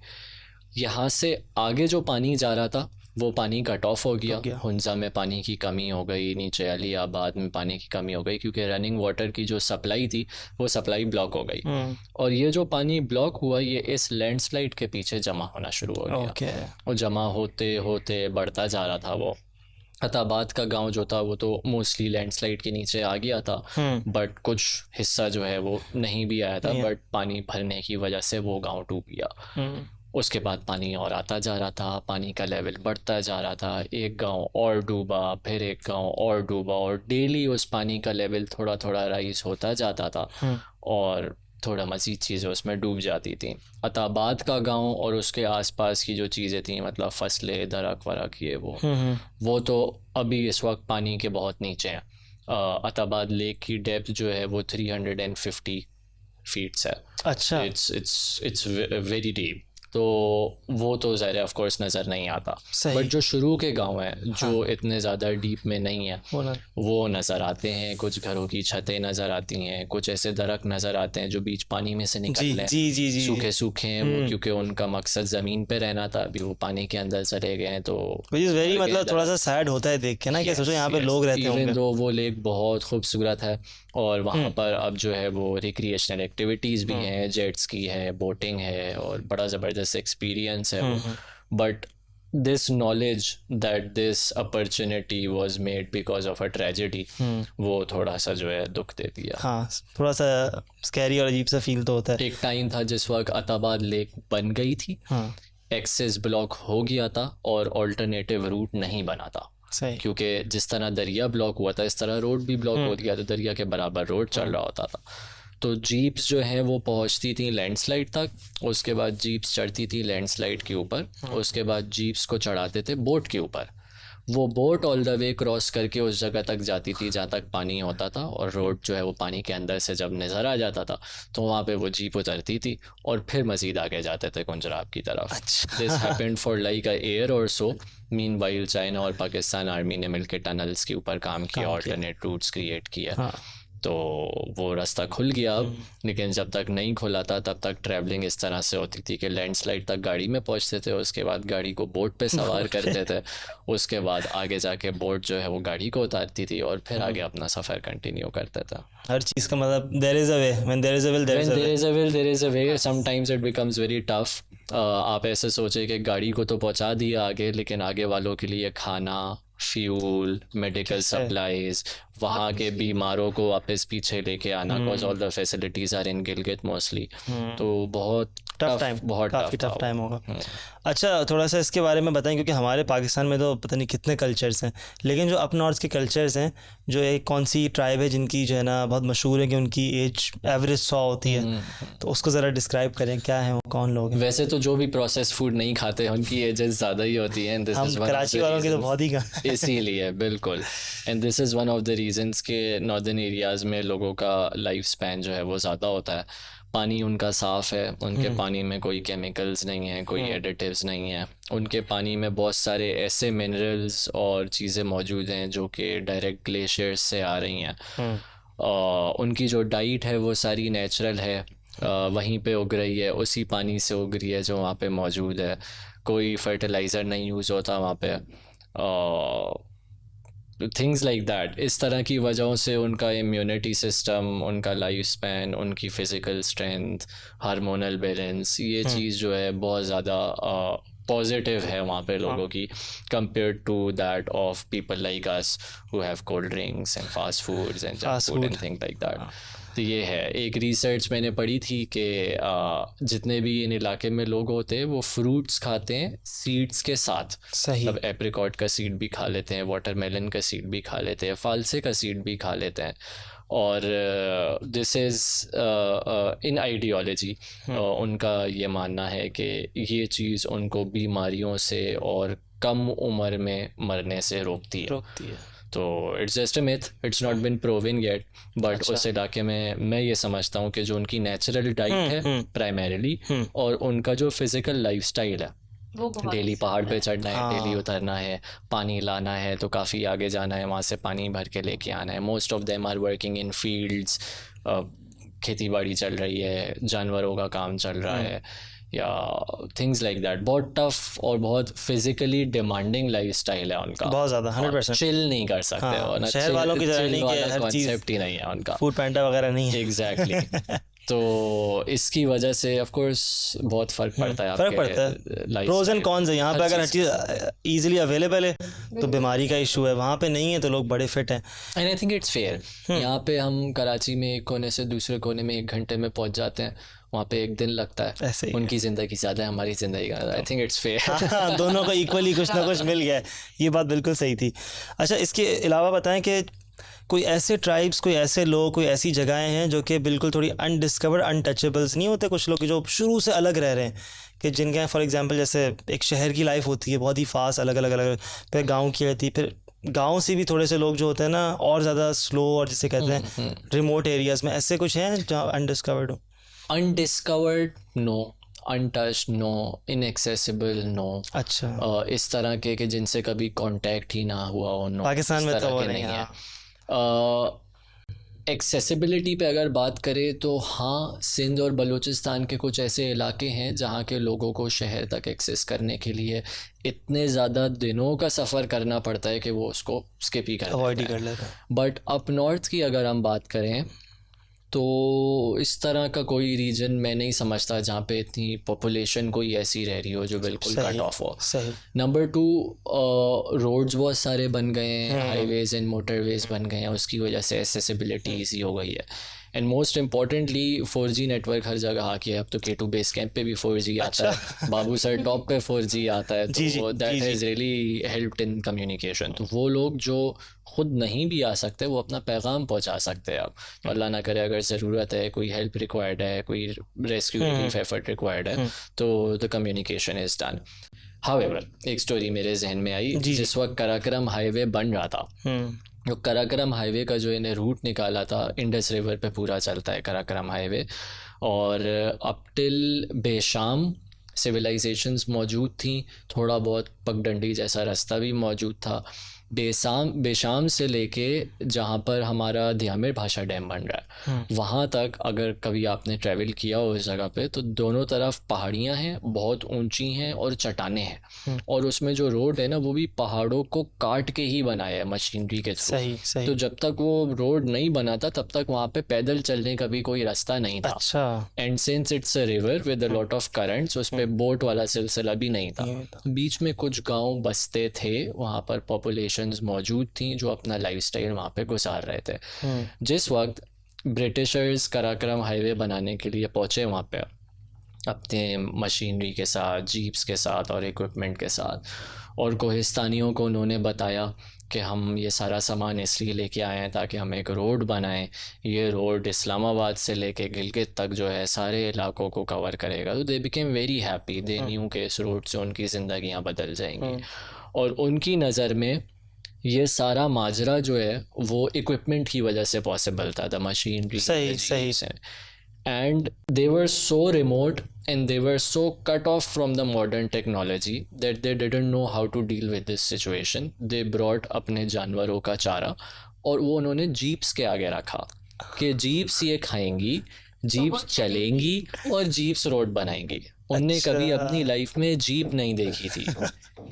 यहाँ से आगे जो पानी जा रहा था वो पानी कट ऑफ हो गया। हुंजा में पानी की कमी हो गई, नीचे अलीआबाद में पानी की कमी हो गई, क्योंकि रनिंग वाटर की जो सप्लाई थी वो सप्लाई ब्लॉक हो गई। और ये जो पानी ब्लॉक हुआ ये इस लैंडस्लाइड के पीछे जमा होना शुरू हो गया। और जमा होते होते बढ़ता जा रहा था वो। अताबाद का गांव जो था वो तो मोस्टली लैंडस्लाइड के नीचे आ गया था, बट कुछ हिस्सा जो है वो नहीं भी आया था, बट पानी भरने की वजह से वो गांव डूब गया। उसके बाद पानी और आता जा रहा था, पानी का लेवल बढ़ता जा रहा था, एक गांव और डूबा, फिर एक गांव और डूबा, और डेली उस पानी का लेवल थोड़ा थोड़ा राइज होता जाता था और थोड़ा मज़ीद चीज़ें उसमें डूब जाती थी। अताबाद का गांव और उसके आसपास की जो चीज़ें थी, मतलब फसलें, दरख्त वरख, ये वो तो अभी इस वक्त पानी के बहुत नीचे हैं। अताबाद लेक की डेप्थ जो है वो 350 फीट्स है। अच्छा, इट्स वेरी डीप। तो वो तो ज़ाहिर ऑफ कोर्स नज़र नहीं आता, सही। बट जो शुरू के गांव हैं जो इतने ज़्यादा डीप में नहीं है वो नज़र आते हैं। कुछ घरों की छतें नज़र आती हैं, कुछ ऐसे दरख्त नज़र आते हैं जो बीच पानी में से निकल रहे हैं, सूखे सूखे हैं वो, क्योंकि उनका मकसद ज़मीन पे रहना था, अभी वो पानी के अंदर चले गए हैं। तो वेरी मतलब थोड़ा सा सैड होता है देख के ना, कि सोचो यहाँ पे लोग रहते हैं। इवन दो वो लेक बहुत खूबसूरत है और वहाँ पर अब जो है वो रिक्रिएशनल एक्टिविटीज़ भी हैं, जेट स्की है, बोटिंग है और बड़ा ज़बरदस्त एक्सपीरियंस है वो। But this knowledge that this opportunity was made because of a tragedy, वो थोड़ा सा जो है दुख दे दिया। हाँ, थोड़ा सा स्कैरी और अजीब सा फील तो होता है। एक टाइम था जिस वक्त अताबाद लेक बन गई थी, एक्सेस ब्लॉक हो गया था और ऑल्टरनेटिव रूट नहीं बना था, क्योंकि जिस तरह दरिया ब्लॉक हुआ था इस तरह रोड भी ब्लॉक हो गया, तो दरिया के बराबर रोड चल रहा होता था। तो जीप्स जो है वो पहुंचती थी लैंडस्लाइड तक, उसके बाद जीप्स चढ़ती थी लैंडस्लाइड के ऊपर, उसके बाद जीप्स को चढ़ाते थे बोट के ऊपर। वो boat all the way cross करके उस जगह तक जाती थी जहाँ तक पानी होता था, और रोड जो है वो पानी के अंदर से जब नज़र आ जाता था तो वहाँ पे वो जीप उतरती थी और फिर मज़ीद आगे जाते थे कुंजराब की तरफ। This happened for like a year और सो। मीनवाइल चाइना और पाकिस्तान आर्मी ने मिलकर टनल्स के ऊपर काम किया, ऑल्टरनेट रूट्स क्रिएट किया। तो वो रास्ता खुल गया अब, लेकिन जब तक नहीं खुला था तब तक ट्रैवलिंग इस तरह से होती थी कि लैंडस्लाइड तक गाड़ी में पहुंचते थे, उसके बाद गाड़ी को बोट पे सवार करते थे, उसके बाद आगे जाके बोट जो है वो गाड़ी को उतारती थी और फिर आगे अपना सफ़र कंटिन्यू करता था। हर चीज़ का मतलब there is a way, when there is a will there is a way. Sometimes it becomes very tough. आप ऐसे सोचे कि गाड़ी को तो पहुंचा दिया आगे, लेकिन आगे वालों के लिए खाना, फ्यूल, मेडिकल सप्लाईज, वहाँ के बीमारों को वापस पीछे लेके आना, because all the facilities are in Gilgit mostly. तो बहुत काफ़ी टफ टाइम होगा। अच्छा, थोड़ा सा इसके बारे में बताएं, क्योंकि हमारे पाकिस्तान में तो पता नहीं कितने कल्चर्स हैं, लेकिन जो अप नॉर्थ के कल्चर्स हैं, जो एक कौन सी ट्राइब है जिनकी जो है ना बहुत मशहूर है कि उनकी एज एवरेज 100 होती है, तो उसको ज़रा डिस्क्राइब करें, क्या है वो, कौन लोग हैं? वैसे तो जो भी प्रोसेस फूड नहीं खाते उनकी एजेस ज़्यादा ही होती हैं। हम कराची वालों की तो बहुत ही कम इसीलिए बिल्कुल। And this is one of the reasons के नॉर्दर्न एरियाज़ में लोगों का लाइफ स्पैन जो है वो ज़्यादा होता है। पानी उनका साफ़ है, उनके पानी में कोई केमिकल्स नहीं है, कोई एडिटिव्स नहीं है, उनके पानी में बहुत सारे ऐसे मिनरल्स और चीज़ें मौजूद हैं जो कि डायरेक्ट ग्लेशियर्स से आ रही हैं। उनकी जो डाइट है वो सारी नेचुरल है, वहीं पे उग रही है, उसी पानी से उग रही है जो वहाँ पे मौजूद है, कोई फर्टिलाइज़र नहीं यूज़ होता वहाँ पे, थिंग्स लाइक दैट। इस तरह की वजहों से उनका इम्यूनिटी सिस्टम, उनका लाइफ स्पैन, उनकी फ़िज़िकल स्ट्रेंथ, हार्मोनल बैलेंस, ये चीज़ जो है बहुत ज़्यादा पॉजिटिव है वहाँ पे लोगों की, compare to that of people like us who have cold drinks and fast foods and junk food and thing like that. तो ये है, एक रिसर्च मैंने पढ़ी थी कि जितने भी इन इलाके में लोग होते हैं वो फ्रूट्स खाते हैं सीड्स के साथ। सही, मतलब एप्रिकॉट का सीड भी खा लेते हैं, वाटरमेलन का सीड भी खा लेते हैं, फालसे का सीड भी खा लेते हैं। और दिस इज़ इन आइडियोलॉजी उनका ये मानना है कि ये चीज़ उनको बीमारियों से और कम उम्र में मरने से रोकती है। तो it's just a myth, it's not been proven yet, but उस इलाके में मैं ये समझता हूँ कि जो उनकी नेचुरल डाइट है प्राइमरीली, और उनका जो फिज़िकल लाइफस्टाइल है, डेली पहाड़ पे चढ़ना है, डेली उतरना है, पानी लाना है तो काफ़ी आगे जाना है, वहाँ से पानी भर के लेके आना है। Most of them are working in fields, खेती बाड़ी चल रही है, जानवरों का काम चल रहा है, या थिंग्स लाइक दैट। बहुत टफ और बहुत फिजिकली डिमांडिंग लाइफस्टाइल है उनका, बहुत ज़्यादा, 100%। चिल नहीं कर सकते हो ना, शहर वालों की तरह नहीं कि हर चीज़ कॉन्सेप्ट ही नहीं है उनका, फूड पैंडा वगैरह नहीं है। एग्जैक्टली। तो इसकी वजह से ऑफ कोर्स बहुत फ़र्क पड़ता है, फ़र्क पड़ता है। प्रोज एंड कॉन्स है यहाँ पे, अगर हर चीज़ ईजिली अवेलेबल है तो बीमारी का इशू है, वहाँ पे नहीं है तो लोग बड़े फिट हैं। And I think it's fair. यहाँ पे हम कराची में एक कोने से दूसरे कोने में 1 घंटे में पहुँच जाते हैं, वहाँ पे एक दिन लगता है, ऐसे ही उनकी ज़िंदगी ज़्यादा है, हमारी ज़िंदगी का, आई थिंक इट्स फेयर। हाँ, दोनों को इक्वली कुछ ना कुछ मिल गया है, ये बात बिल्कुल सही थी। अच्छा, इसके अलावा बताएं कि कोई ऐसे ट्राइब्स, कोई ऐसे लोग, कोई ऐसी जगहें हैं जो कि बिल्कुल थोड़ी अनडिस्कवर्ड, अनटचेबल्स नहीं होते, कुछ लोग जो शुरू से अलग रह रहे हैं, कि जिनके यहाँ फॉर एग्जांपल जैसे एक शहर की लाइफ होती है बहुत ही फास्ट, अलग अलग अलग, फिर गांव की रहती है, फिर गांव से भी थोड़े से लोग जो होते हैं ना और ज़्यादा स्लो, और जिसे कहते हैं रिमोट एरियाज़ में, ऐसे कुछ हैं जहाँ अनडिस्कवर्ड हो? Undiscovered no, untouched no, inaccessible no. अच्छा, इस तरह के कि जिनसे कभी कांटेक्ट ही ना हुआ हो, नो, पाकिस्तान इस में तरह तो वो के नहीं नहीं है। है। एक्सेसिबिलिटी पे अगर बात करें तो हाँ, सिंध और बलूचिस्तान के कुछ ऐसे इलाके हैं जहाँ के लोगों को शहर तक एक्सेस करने के लिए इतने ज़्यादा दिनों का सफ़र करना पड़ता है कि वो उसको स्किप ही कर अवॉइड ही लेते कर हैं। लेते हैं। बट अप नॉर्थ की अगर हम बात करें तो इस तरह का कोई रीजन मैं नहीं समझता जहाँ पे इतनी पॉपुलेशन कोई ऐसी रह रही हो जो बिल्कुल सही, कट ऑफ हो। सही। नंबर 2, रोड्स बहुत सारे बन गए हैं, हाईवेज एंड मोटरवेज बन गए हैं, उसकी वजह से एसेसिबिलिटी ईजी हो गई है। And most importantly 4G network हर जगह आ गया है। अब तो K2 बेस कैंप पे भी 4G आता है, बाबू सर टॉप पे 4G आता है, तो that has really helped in communication. तो वो लोग जो खुद नहीं भी आ सकते वो अपना पैगाम पहुंचा सकते हैं। अब तो अल्लाह ना करे अगर ज़रूरत है, कोई हेल्प रिक्वायर्ड है, कोई रेस्क्यू रिलीफ एफर्ट रिक्वायर्ड है, तो the communication is done. However, एक स्टोरी मेरे जहन में आई, जिस वक्त कराकरम हाईवे बन रहा था, जो कराकरम हाईवे का जो इन्हें रूट निकाला था, इंडस रिवर पे पूरा चलता है कराकरम हाईवे, और अप टिल बेशाम सिविलाइजेशंस मौजूद थी, थोड़ा बहुत पगडंडी जैसा रास्ता भी मौजूद था। बेशाम से लेके जहाँ पर हमारा ध्यामिर भाषा डैम बन रहा है, वहाँ तक अगर कभी आपने ट्रैवल किया हो उस जगह पे, तो दोनों तरफ पहाड़ियाँ हैं, बहुत ऊंची हैं और चट्टानें हैं, और उसमें जो रोड है ना वो भी पहाड़ों को काट के ही बनाया है मशीनरी के थ्रू। सही, सही। तो जब तक वो रोड नहीं बना था तब तक वहाँ पे पैदल चलने का भी कोई रास्ता नहीं था। अच्छा। And since it's a river with a lot of currents, उस पे बोट वाला सिलसिला भी नहीं था। बीच में कुछ गांव बसते थे, वहाँ पर पॉपुलेशंस मौजूद थी जो अपना लाइफस्टाइल वहाँ पे गुजार रहे थे। जिस वक्त ब्रिटिशर्स कराकरम हाईवे बनाने के लिए पहुँचे वहाँ पे अपने मशीनरी के साथ, जीप्स के साथ और इक्विपमेंट के साथ, और कोहिस्तानियों को उन्होंने बताया कि हम ये सारा सामान इसलिए लेके आए हैं ताकि हम एक रोड बनाएं, ये रोड इस्लामाबाद से लेके गिलगित तक जो है सारे इलाकों को कवर करेगा। तो they became very happy, they knew के इस रोड से उनकी ज़िंदगियाँ बदल जाएंगी। और उनकी नज़र में ये सारा माजरा जो है वो इक्विपमेंट की वजह से पॉसिबल था, द मशीनरी, सही, सही। and they were so remote and they were so cut off from the modern technology that they didn't know how to deal with this situation. They brought अपने जानवरों का चारा और वो उन्होंने जीप्स के आगे रखा कि जीप्स ये खाएंगी, जीप्स चलेंगी और जीप्स रोड बनाएंगी। उनने कभी अपनी लाइफ में जीप नहीं देखी थी,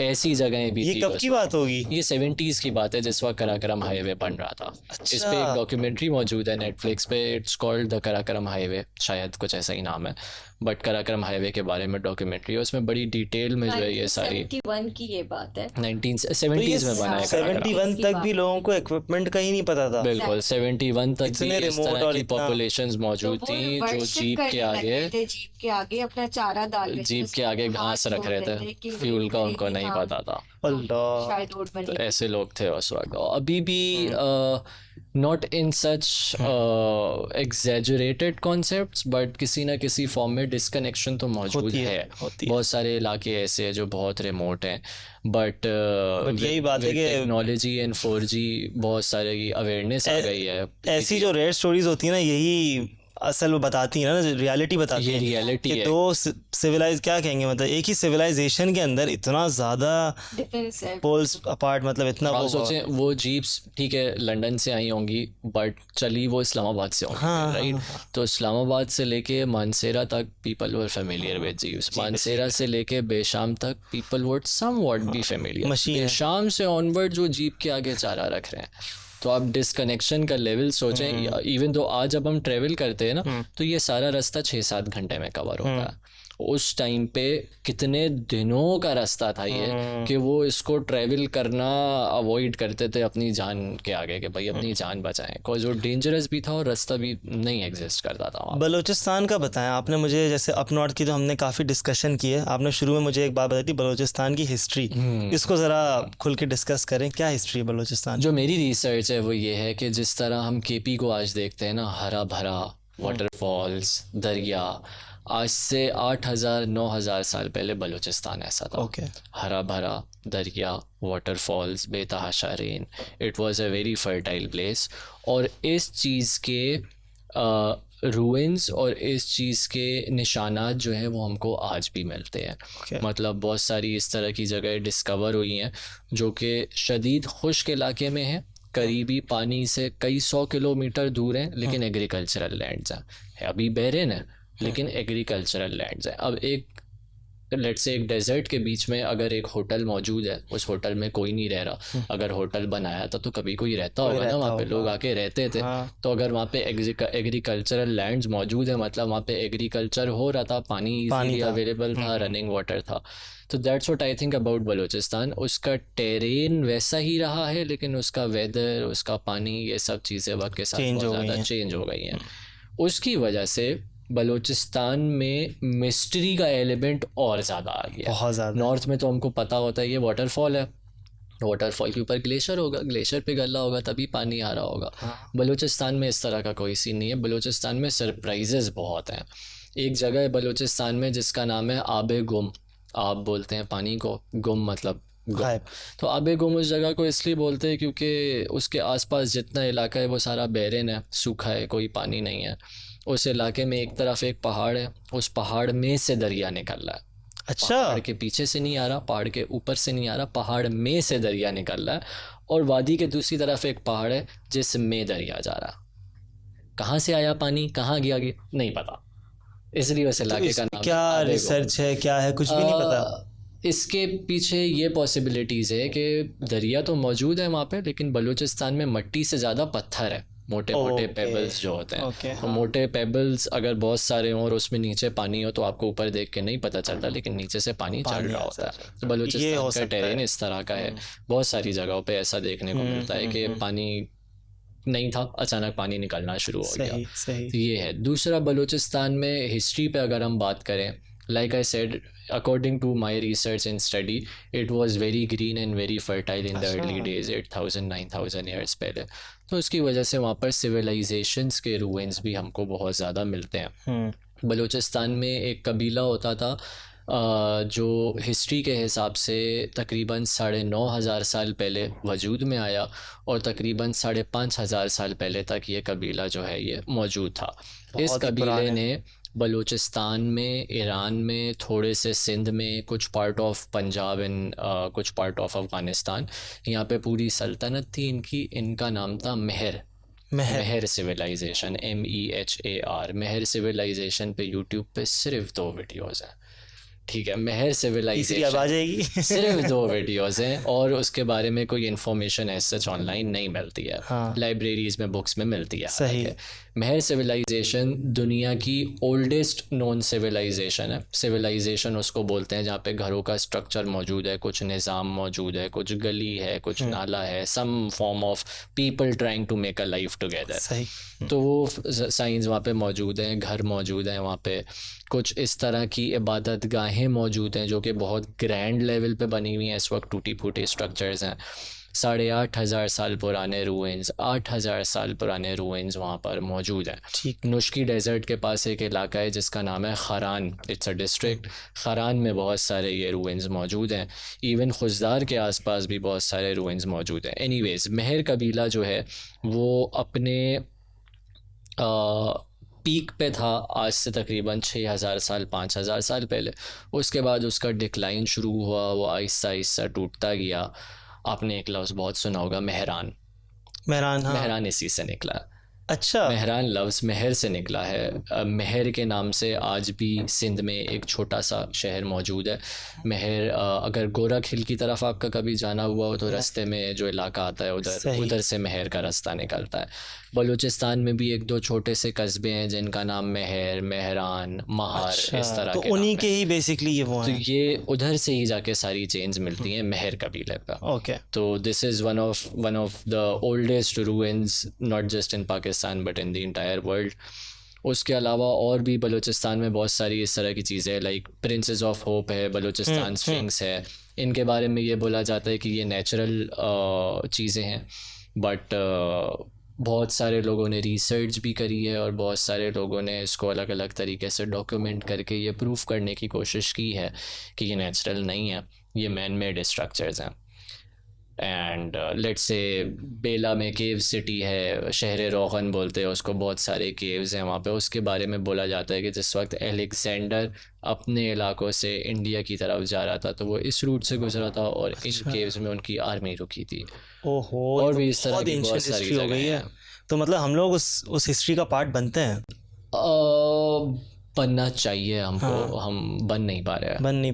ऐसी जगहें भी ये थी। कब की बात होगी? ये 70s की बात है, जिस वक्त कराकरम हाईवे बन रहा था। इस पे एक डॉक्यूमेंट्री मौजूद है नेटफ्लिक्स पे, it's called the Karakoram highway, शायद कुछ ऐसा ही नाम है, बट कराकरम हाईवे के बारे में डॉक्यूमेंट्री है। उसमें बड़ी डिटेल में जो है ये सारी 71 की ये बात है। 1970s में बना है कराकरम। 71 तक भी लोगों को इक्विपमेंट का ही नहीं पता था। बिल्कुल 71 तक भी इतने इस remote तरह और की इतना- पॉपुलेशंस मौजूद तो वो थी जो worship जीप के करने आगे लगते थे, जीप के आगे अपना चारा डाल रहे थे, जीप के आगे उसमें घास हाथ रख रहे धो कि थे, फ्यूल का उनको नहीं हाँ, पता था। अल्लाह। शायद रोड तो बनेगी। ऐसे लोग थे उस वक्त। अभी भी not in such exaggerated concepts, but किसी ना किसी फॉर्म में डिस्कनेक्शन तो मौजूद होती है, है। होती है। बहुत सारे इलाके ऐसे हैं जो बहुत रिमोट हैं, बट यही बात है कि टेक्नोलॉजी एंड 4G बहुत सारी अवेयरनेस आ गई है। ऐसी जो रेयर स्टोरीज होती है ना, यही असल वो बताती है ना, रियलिटी बताती ये है रियलिटी कि है। दो सिविलाइज क्या कहेंगे, मतलब एक ही सिविलाइजेशन के अंदर इतना ज़्यादा डिफरेंस है। पोल्स अपार्ट, मतलब इतना आप वो सोचें वो जीप्स ठीक है लंदन से आई होंगी, बट चली वो इस्लामाबाद से होंगी, हाँ, राइट? तो इस्लामाबाद से लेके मानसेरा तक people were familiar with jeeps, Mansehra से लेके बेशाम तक people would somewhat be familiar. Machine है। बेशाम से ऑनवर्ड जो जीप के आगे चारा रख रहे हैं, तो आप डिस्कनेक्शन का लेवल सोचें। इवन तो आज जब हम ट्रेवल करते हैं ना, तो ये सारा रास्ता 6-7 घंटे में कवर होता है, उस टाइम पे कितने दिनों का रास्ता था ये कि वो इसको ट्रैवल करना अवॉइड करते थे अपनी जान के आगे, कि भाई अपनी जान बचाएं, बिकॉज वो डेंजरस भी था और रास्ता भी नहीं एग्जिस्ट करता था वहाँ। बलूचिस्तान का बताएं आपने मुझे, जैसे अप नॉर्थ की तो हमने काफ़ी डिस्कशन की है, आपने शुरू में मुझे एक बात बताई थी बलूचिस्तान की हिस्ट्री, इसको ज़रा खुल के डिस्कस करें, क्या हिस्ट्री है बलूचिस्तान? जो मेरी रिसर्च है वो ये है कि जिस तरह हम केपी को आज देखते हैं ना, हरा भरा, वाटरफॉल्स, दरिया, आज से 8,000-9,000 साल पहले बलूचिस्तान ऐसा था। ओके। हरा भरा दरिया, वाटरफॉल्स, बेतहाशा rain, it was a very fertile place. और इस चीज़ के रूइंस और इस चीज़ के निशानात जो हैं वो हमको आज भी मिलते हैं। Okay. मतलब बहुत सारी इस तरह की जगह डिस्कवर हुई हैं जो कि शदीद खुश्क इलाके में हैं, करीबी पानी से कई 100 किलोमीटर दूर हैं, लेकिन एग्रीकल्चरल लैंड्स हैं। अभी बैरन है लेकिन एग्रीकल्चरल लैंड्स हैं। अब एक लेट्स से एक डेजर्ट के बीच में अगर एक होटल मौजूद है, उस होटल में कोई नहीं रह रहा, अगर होटल बनाया था तो कभी कोई रहता होगा ना वहाँ पे, लोग आके रहते थे। तो अगर वहाँ पे एग्रीकल्चरल लैंड्स मौजूद है, मतलब वहाँ पे एग्रीकल्चर हो रहा था, पानी इजीली अवेलेबल था, रनिंग वाटर था। तो that's what I think about Balochistan. उसका टेरेन वैसा ही रहा है, लेकिन उसका वेदर, उसका पानी, ये सब चीज़ें वक्त के साथ बहुत ज़्यादा चेंज हो गई हैं। उसकी वजह से बलूचिस्तान में मिस्ट्री का एलिमेंट और ज़्यादा आ गया, बहुत ज़्यादा। नॉर्थ में तो हमको पता होता है ये वाटरफॉल है, वाटरफॉल के ऊपर ग्लेशियर होगा, ग्लेशियर पिघला होगा तभी पानी आ रहा होगा। बलूचिस्तान में इस तरह का कोई सीन नहीं है। बलूचिस्तान में सरप्राइजेस बहुत हैं। एक जगह है बलूचिस्तान में जिसका नाम है आबे गुम। आप बोलते हैं पानी को, गुम मतलब गुम। तो आबे गुम उस जगह को इसलिए बोलते हैं क्योंकि उसके आसपास जितना इलाका है वो सारा बैरन है, सूखा है, कोई पानी नहीं है। उस इलाके में एक तरफ एक पहाड़ है, उस पहाड़ में से दरिया निकल रहा है। अच्छा, पहाड़ के पीछे से नहीं आ रहा, पहाड़ के ऊपर से नहीं आ रहा, पहाड़ में से दरिया निकल रहा है। और वादी के दूसरी तरफ एक पहाड़ है जिसमें दरिया जा रहा। कहाँ से आया पानी, कहाँ गया नहीं पता, इसलिए उस इलाके का नाम क्या रिसर्च है, क्या है, कुछ भी नहीं पता। इसके पीछे ये पॉसिबिलिटीज़ है कि दरिया तो मौजूद है वहाँ पे, लेकिन बलूचिस्तान में मिट्टी से ज़्यादा पत्थर है, मोटे मोटे पेबल्स जो होते हैं। तो मोटे पेबल्स अगर बहुत सारे हों और उसमें नीचे पानी हो तो आपको ऊपर देख के नहीं पता चलता, लेकिन नीचे से पानी चढ़ रहा होता है। तो बलूचिस्तान का टेरेन इस तरह का है। बहुत सारी जगहों पे ऐसा देखने को मिलता है कि पानी नहीं था, अचानक पानी निकलना शुरू हो गया। तो ये है। दूसरा, बलूचिस्तान में हिस्ट्री पे अगर हम बात करें, like I said, according to my research and study, it was very green and very fertile in the early days, 8,000-9,000 years पहले। तो उसकी वजह से वहाँ पर सिविलाइजेशंस के रूइंस भी हमको बहुत ज़्यादा मिलते हैं। बलूचिस्तान में एक कबीला होता था जो हिस्ट्री के हिसाब से तकरीबन 9,500 साल पहले वजूद में आया, और तकरीबन 5,500 साल पहले तक ये कबीला जो है ये मौजूद था। इस कबीले ने बलूचिस्तान में, ईरान में, थोड़े से सिंध में, कुछ पार्ट ऑफ पंजाब एंड कुछ पार्ट ऑफ अफ़गानिस्तान, यहाँ पे पूरी सल्तनत थी इनकी। इनका नाम था महर सिविलाइजेशन, MEHAR। महर सिविलाइजेशन पे यूट्यूब पे सिर्फ 2 वीडियोज़ हैं, ठीक है। महर सिविलाइजेशन आ जाएगी सिर्फ 2 वीडियोज़ हैं, और उसके बारे में कोई इन्फॉर्मेशन ऐसे सच ऑनलाइन नहीं मिलती है। लाइब्रेरीज़ में, बुक्स में मिलती है। सही है। महर सिविलाइजेशन दुनिया की ओल्डेस्ट नोन सिविलाइजेशन है। सिविलाइजेशन उसको बोलते हैं जहाँ पे घरों का स्ट्रक्चर मौजूद है, कुछ निज़ाम मौजूद है, कुछ गली है, कुछ नाला है, some form of people trying to make a life together. तो वो साइंस वहाँ पे मौजूद हैं, घर मौजूद हैं वहाँ पे। कुछ इस तरह की इबादत गाहें मौजूद हैं जो कि बहुत ग्रैंड लेवल पे बनी हुई हैं। इस वक्त टूटी फूटी स्ट्रक्चर्स हैं। 8,500 साल पुराने रूइंस, 8,000 साल पुराने रूइंस वहाँ पर मौजूद हैं। ठीक। नुश्की डेजर्ट के पास एक इलाका है जिसका नाम है खरान, इट्स अ डिस्ट्रिक्ट। खरान में बहुत सारे ये रूइंस मौजूद हैं। इवन खुजदार के आसपास भी बहुत सारे रूइंस मौजूद हैं। एनीवेज़, महर कबीला जो है वो अपने पीक पे था आज से तकरीबन 6,000 साल, 5,000 साल पहले। उसके बाद उसका डिक्लाइन शुरू हुआ, वो आहिस्ता आहिस्ता टूटता गया। आपने एक लफ्ज़ बहुत सुना होगा, मेहरान। हाँ। मेहरान इसी से निकला। अच्छा, मेहरान लफ्ज़ महर से निकला है। महर के नाम से आज भी सिंध में एक छोटा सा शहर मौजूद है। महर, अगर गोरख हिल की तरफ आपका कभी जाना हुआ हो तो रास्ते में जो इलाका आता है सही। उधर से महर का रास्ता निकलता है। बलूचिस्तान में भी एक दो छोटे से कस्बे हैं जिनका नाम महर, मेहरान, महार इस तरह तो के उन्हीं नाम के है। ही बेसिकली ये वो तो हैं। ये उधर से ही जाके सारी चेंज मिलती हैं महर कबीले पर। ओके, तो this is one of the oldest ruins not just in Pakistan but in the entire world. उसके अलावा और भी बलूचिस्तान में बहुत सारी इस तरह की चीज़ें, लाइक प्रिंसेस ऑफ होप है, बलूचिस्तान स्फिंक्स है। इनके बारे में ये बोला जाता है कि ये नेचुरल चीज़ें हैं, बट बहुत सारे लोगों ने रिसर्च भी करी है और बहुत सारे लोगों ने इसको अलग अलग तरीके से डॉक्यूमेंट करके ये प्रूफ करने की कोशिश की है कि ये नेचुरल नहीं है, ये मैन मेड स्ट्रक्चर्स हैं। एंड लेट्स से बेला में केव सिटी है, शहर रोगन बोलते हैं उसको, बहुत सारे केव्स हैं वहाँ पे। उसके बारे में बोला जाता है कि जिस वक्त अलेक्जेंडर अपने इलाकों से इंडिया की तरफ जा रहा था तो वो इस रूट से गुजरा था और इन केव्स में उनकी आर्मी रुकी थी। ओहो, और ये भी तो इस तरह की ancient बहुत सारी history हो गई जगहें है। हैं। तो मतलब हम लोग उस हिस्ट्री का पार्ट बनते हैं, बनना चाहिए हमको। हम बन नहीं पा रहे हैं, बन नहीं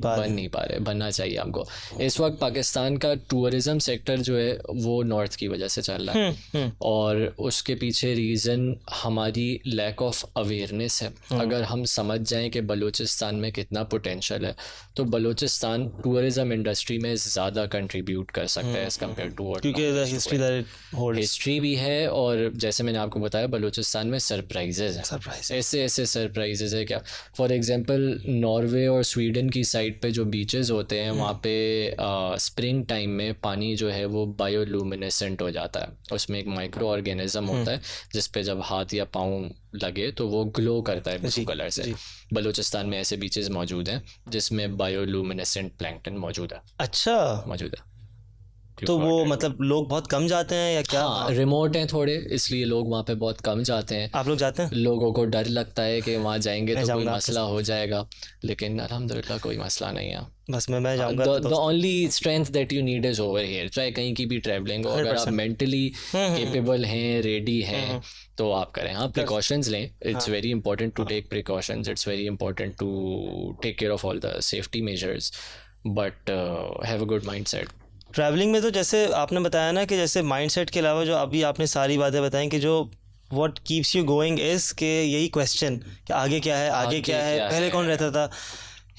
पा रहे। बनना चाहिए हमको। इस वक्त पाकिस्तान का टूरिज़्म सेक्टर जो है वो नॉर्थ की वजह से चल रहा है और उसके पीछे रीज़न हमारी लैक ऑफ अवेयरनेस है। अगर हम समझ जाएं कि बलूचिस्तान में कितना पोटेंशियल है तो बलूचिस्तान टूरिज़्म इंडस्ट्री में ज़्यादा कंट्रीब्यूट कर सकता है एज़ कम्पेयर टू क्योंकि the history that it holds. History भी है और जैसे मैंने आपको बताया बलूचिस्तान में सरप्राइजेज हैं। ऐसे सरप्राइजेज है क्या, फॉर एग्जांपल नॉर्वे और स्वीडन की साइड पे जो बीचेस होते हैं वहाँ पे स्प्रिंग टाइम में पानी जो है वो बायोलूमिनेसेंट हो जाता है। उसमें एक माइक्रो ऑर्गेनिज्म होता है जिस पे जब हाथ या पाँव लगे तो वो ग्लो करता है ब्लू कलर से। बलूचिस्तान में ऐसे बीचेस मौजूद हैं जिसमें बायोलूमिनेसेंट प्लैंक्टन मौजूद है। अच्छा, मौजूद है। तो वो मतलब लोग बहुत कम जाते हैं या क्या? हाँ, रिमोट हैं थोड़े, इसलिए लोग वहाँ पे बहुत कम जाते हैं। आप लोग जाते हैं? लोगों को डर लगता है कि वहाँ जाएंगे तो कोई जाऊंगा मसला हो जाएगा, लेकिन अल्हम्दुलिल्लाह कोई मसला नहीं है। बस मैं जाऊंगा the only strength that you need is over here. चाहे कहीं की भी ट्रैवलिंग हो, अगर आप मेंटली केपेबल हैं, रेडी हैं तो आप करें। हाँ, प्रिकॉशंस लें। It's very important to take precautions, it's very important to take care of all the safety measures, but have a good mind set. Travelling में तो जैसे आपने बताया ना कि जैसे माइंडसेट के अलावा जो अभी आपने सारी बातें बताई कि जो what keeps you going is के यही क्वेश्चन कि आगे क्या है, आगे क्या है, पहले कौन रहता था।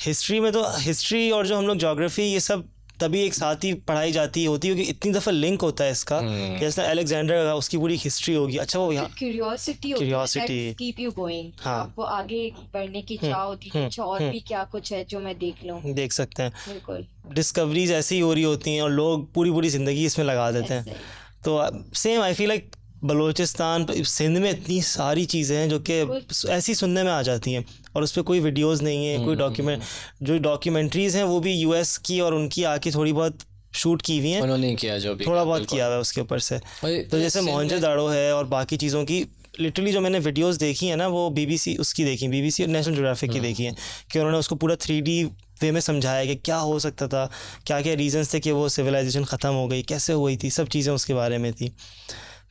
हिस्ट्री में तो हिस्ट्री और जो हम लोग ज्योग्राफी ये सब तभी एक साथ ही पढ़ाई जाती होती है क्योंकि इतनी दफ़ा लिंक होता है इसका। जैसे अलेक्जेंडर का उसकी पूरी हिस्ट्री होगी। अच्छा, वो यहाँ क्यूरियोसिटी कीप यू गोइंग। हाँ, आपको आगे बढ़ने की चाह होती है, कुछ और भी क्या कुछ है जो मैं देख लूं। देख सकते हैं। बिल्कुल, डिस्कवरीज ऐसी ही हो रही होती हैं और लोग पूरी ज़िंदगी इसमें लगा देते हैं। तो same I feel like Balochistan Sindh में इतनी सारी चीज़ें हैं जो कि ऐसी सुनने में आ जाती हैं और उस पर कोई वीडियोस नहीं है, कोई जो डॉक्यूमेंट्रीज़ हैं वो भी यूएस की और उनकी आके थोड़ी बहुत शूट की हुई हैं, उन्होंने किया जो भी थोड़ा बहुत किया हुआ है उसके ऊपर से। तो जैसे मोहनजोदाड़ो है और बाकी चीज़ों की लिटरली जो मैंने वीडियोस देखी है ना वो बीबीसी और नेशनल ज्योग्राफिक की देखी हैं कि उन्होंने उसको पूरा 3D वे में समझाया कि क्या हो सकता था, क्या क्या रीजंस थे कि वो सिविलाइजेशन ख़त्म हो गई, कैसे हुई थी, सब चीज़ें उसके बारे में थी।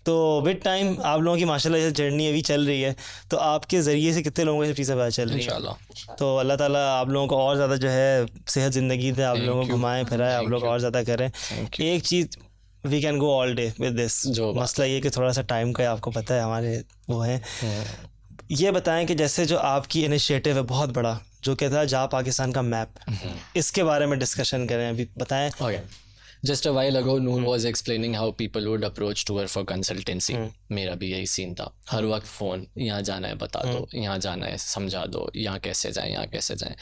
तो विद टाइम आप लोगों की माशाल्लाह ये जर्नी अभी चल रही है, तो आपके ज़रिए से कितने लोगों को ये चीज़ें पता चल रही है इंशाल्लाह। तो अल्लाह ताला आप लोगों को और ज़्यादा जो है सेहत ज़िंदगी दे, आप लोगों को घुमाएं फिराएं, आप लोग और ज़्यादा करें। एक चीज़ we can go all day with this, जो मसला ये कि थोड़ा सा टाइम का आपको पता है हमारे वो है। ये बताएं कि जैसे जो आपकी इनिशिएटिव है बहुत बड़ा जो कहता है जा पाकिस्तान का मैप, इसके बारे में डिस्कशन करें अभी, बताएं। Just a while ago, Noor was explaining how people would approach to her for consultancy. मेरा भी यही सीन था, हर वक्त फ़ोन, यहाँ जाना है बता दो, यहाँ जाना है समझा दो, यहाँ कैसे जाएं, यहाँ कैसे जाएं।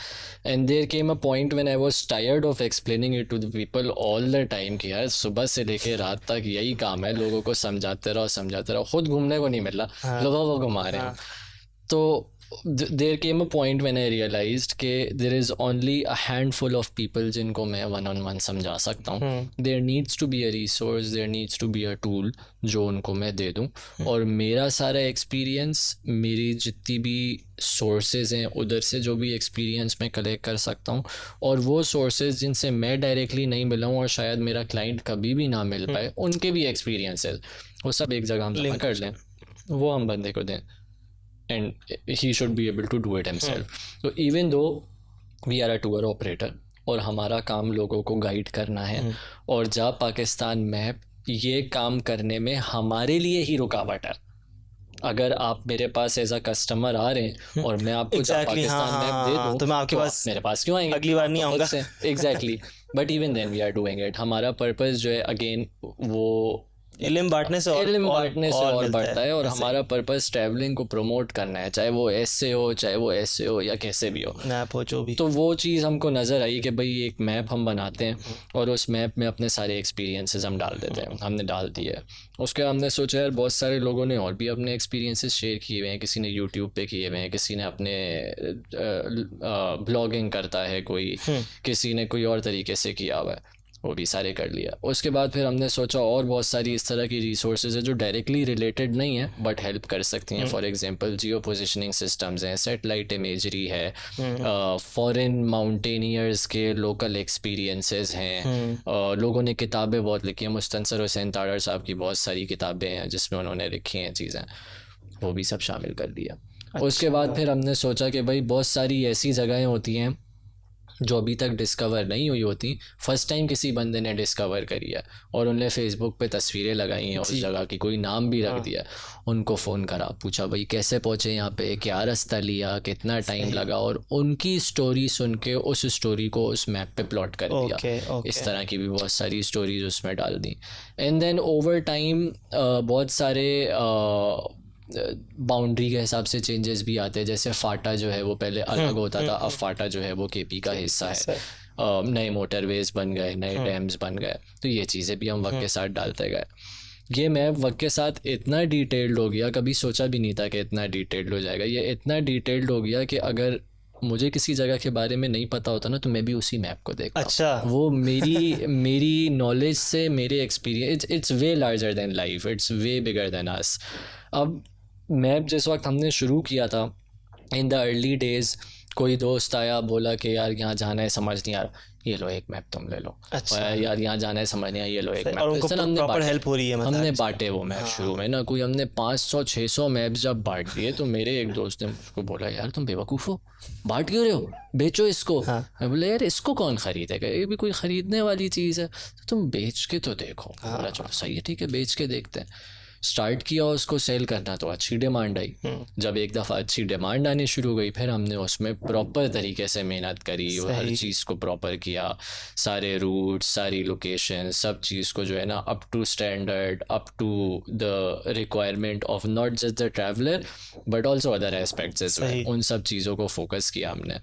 And there came a point when I was tired of explaining it to the people all the time कि यार सुबह से लेके रात तक यही काम है, लोगों को समझाते रहो, खुद घूमने को नहीं मिल रहा, लोगों को घुमा रहे हैं। तो there came a point when I realized कि there is only a handful of people जिनको मैं one-on-one समझा सकता हूँ। There needs to be a resource, there needs to be a tool जो उनको मैं दे दूँ, और मेरा सारा एक्सपीरियंस, मेरी जितनी भी सोर्सेज हैं उधर से जो भी एक्सपीरियंस मैं कलेक्ट कर सकता हूँ, और वो सोर्सेज जिनसे मैं डायरेक्टली नहीं मिला हूँ और शायद मेरा क्लाइंट कभी भी ना मिल पाए, उनके भी एक्सपीरियंसेस वो सब एक जगह हम जमा कर लें। वो हम बंदे को दें, and he should be able to do it himself. तो even though we are a tour operator और हमारा काम लोगों को गाइड करना है, और जब पाकिस्तान मैप ये काम करने में हमारे लिए ही रुकावट है। अगर आप मेरे पास एज अ कस्टमर आ रहे हैं और मैं आपको जब पाकिस्तान मैप दे दूं तो मैं आपके पास मेरे पास क्यों आएंगे, अगली बार नहीं आऊँगा। Exactly, but even then we are doing it. हमारा पर्पस जो है अगेन वो इल्म बांटने से और मिलता बढ़ता है, और हमारा पर्पस ट्रैवलिंग को प्रमोट करना है, चाहे वो ऐसे हो या कैसे भी हो, मैप हो जो भी। तो वो चीज़ हमको नज़र आई कि भाई एक मैप हम बनाते हैं और उस मैप में अपने सारे एक्सपीरियंसेस हम डाल देते हैं। हमने डाल दिए, उसके हमने सोचा यार बहुत सारे लोगों ने और भी अपने एक्सपीरियंसेस शेयर किए हुए हैं, किसी ने यूट्यूब पे किए हुए हैं, किसी ने अपने ब्लॉगिंग करता है कोई, किसी ने कोई और तरीके से किया हुआ है, वो भी सारे कर लिया। उसके बाद फिर हमने सोचा और बहुत सारी इस तरह की रिसोर्सेज है जो डायरेक्टली रिलेटेड नहीं है बट हेल्प कर सकती हैं। For example Jio positioning systems हैं, सेटेलाइट इमेजरी है, फॉरेन माउंटेनियर्स के लोकल एक्सपीरियंसेस हैं, लोगों ने किताबें बहुत लिखी हैं। मुस्तनसर हुसैन तारड़ साहब की बहुत सारी किताबें हैं जिसमें उन्होंने लिखी हैं चीज़ें, वो भी सब शामिल कर दिया। उसके बाद फिर हमने सोचा कि भाई बहुत सारी ऐसी जगहें होती हैं जो अभी तक डिस्कवर नहीं हुई होती, फर्स्ट टाइम किसी बंदे ने डिस्कवर करी है और उनने फेसबुक पे तस्वीरें लगाई हैं उस जगह की, कोई नाम भी रख दिया, उनको फ़ोन करा, पूछा भाई कैसे पहुँचे यहाँ पे, क्या रास्ता लिया, कितना टाइम लगा, और उनकी स्टोरी सुन के उस स्टोरी को उस मैप पे प्लॉट कर दिया। इस तरह की भी बहुत सारी स्टोरीज उसमें डाल दी। एंड देन ओवर टाइम बहुत सारे बाउंड्री के हिसाब से चेंजेस भी आते हैं। जैसे फाटा जो है वो पहले अलग होता था, अब फाटा जो है वो केपी का हिस्सा है, नए मोटरवेज बन गए, नए डैम्स बन गए, तो ये चीज़ें भी हम वक्त के साथ डालते गए। ये मैप वक्त के साथ इतना डिटेल्ड हो गया, कभी सोचा भी नहीं था कि इतना डिटेल्ड हो जाएगा। ये इतना डिटेल्ड हो गया कि अगर मुझे किसी जगह के बारे में नहीं पता होता ना तो मैं भी उसी मैप को देखता। अच्छा, वो मेरी नॉलेज से, मेरे experience, it's way larger than life, it's way bigger than us. अब मैप जिस वक्त हमने शुरू किया था इन द अर्ली डेज़, कोई दोस्त आया बोला कि यार यहाँ जाना है समझ नहीं आ रहा, ये लो एक मैप तुम ले लो। अच्छा, यार यहाँ जाना है समझ नहीं आ, ये लो एक मैप। और उनको प्रॉपर हेल्प हो रही है, मतलब हमने बांटे वो मैप शुरू में ना, कोई हमने 500-600 मैप्स जब बांट दिए तो मेरे एक दोस्त ने मुझको बोला यार तुम बेवकूफ़ हो, बांट क्यों रहे हो, बेचो इसको। मैं बोला यार इसको कौन ख़रीदेगा, ये भी कोई ख़रीदने वाली चीज़ है, तो तुम बेच के तो देखो। बोला चलो सही है ठीक है बेच के देखते हैं। स्टार्ट किया उसको सेल करना, तो अच्छी डिमांड आई। जब एक दफ़ा अच्छी डिमांड आनी शुरू हो गई फिर हमने उसमें प्रॉपर तरीके से मेहनत करी, हर चीज़ को प्रॉपर किया, सारे रूट, सारी लोकेशन, सब चीज़ को जो है ना up to standard, up to the requirement of not just the traveller but also other aspects as well, उन सब चीज़ों को फोकस किया हमने।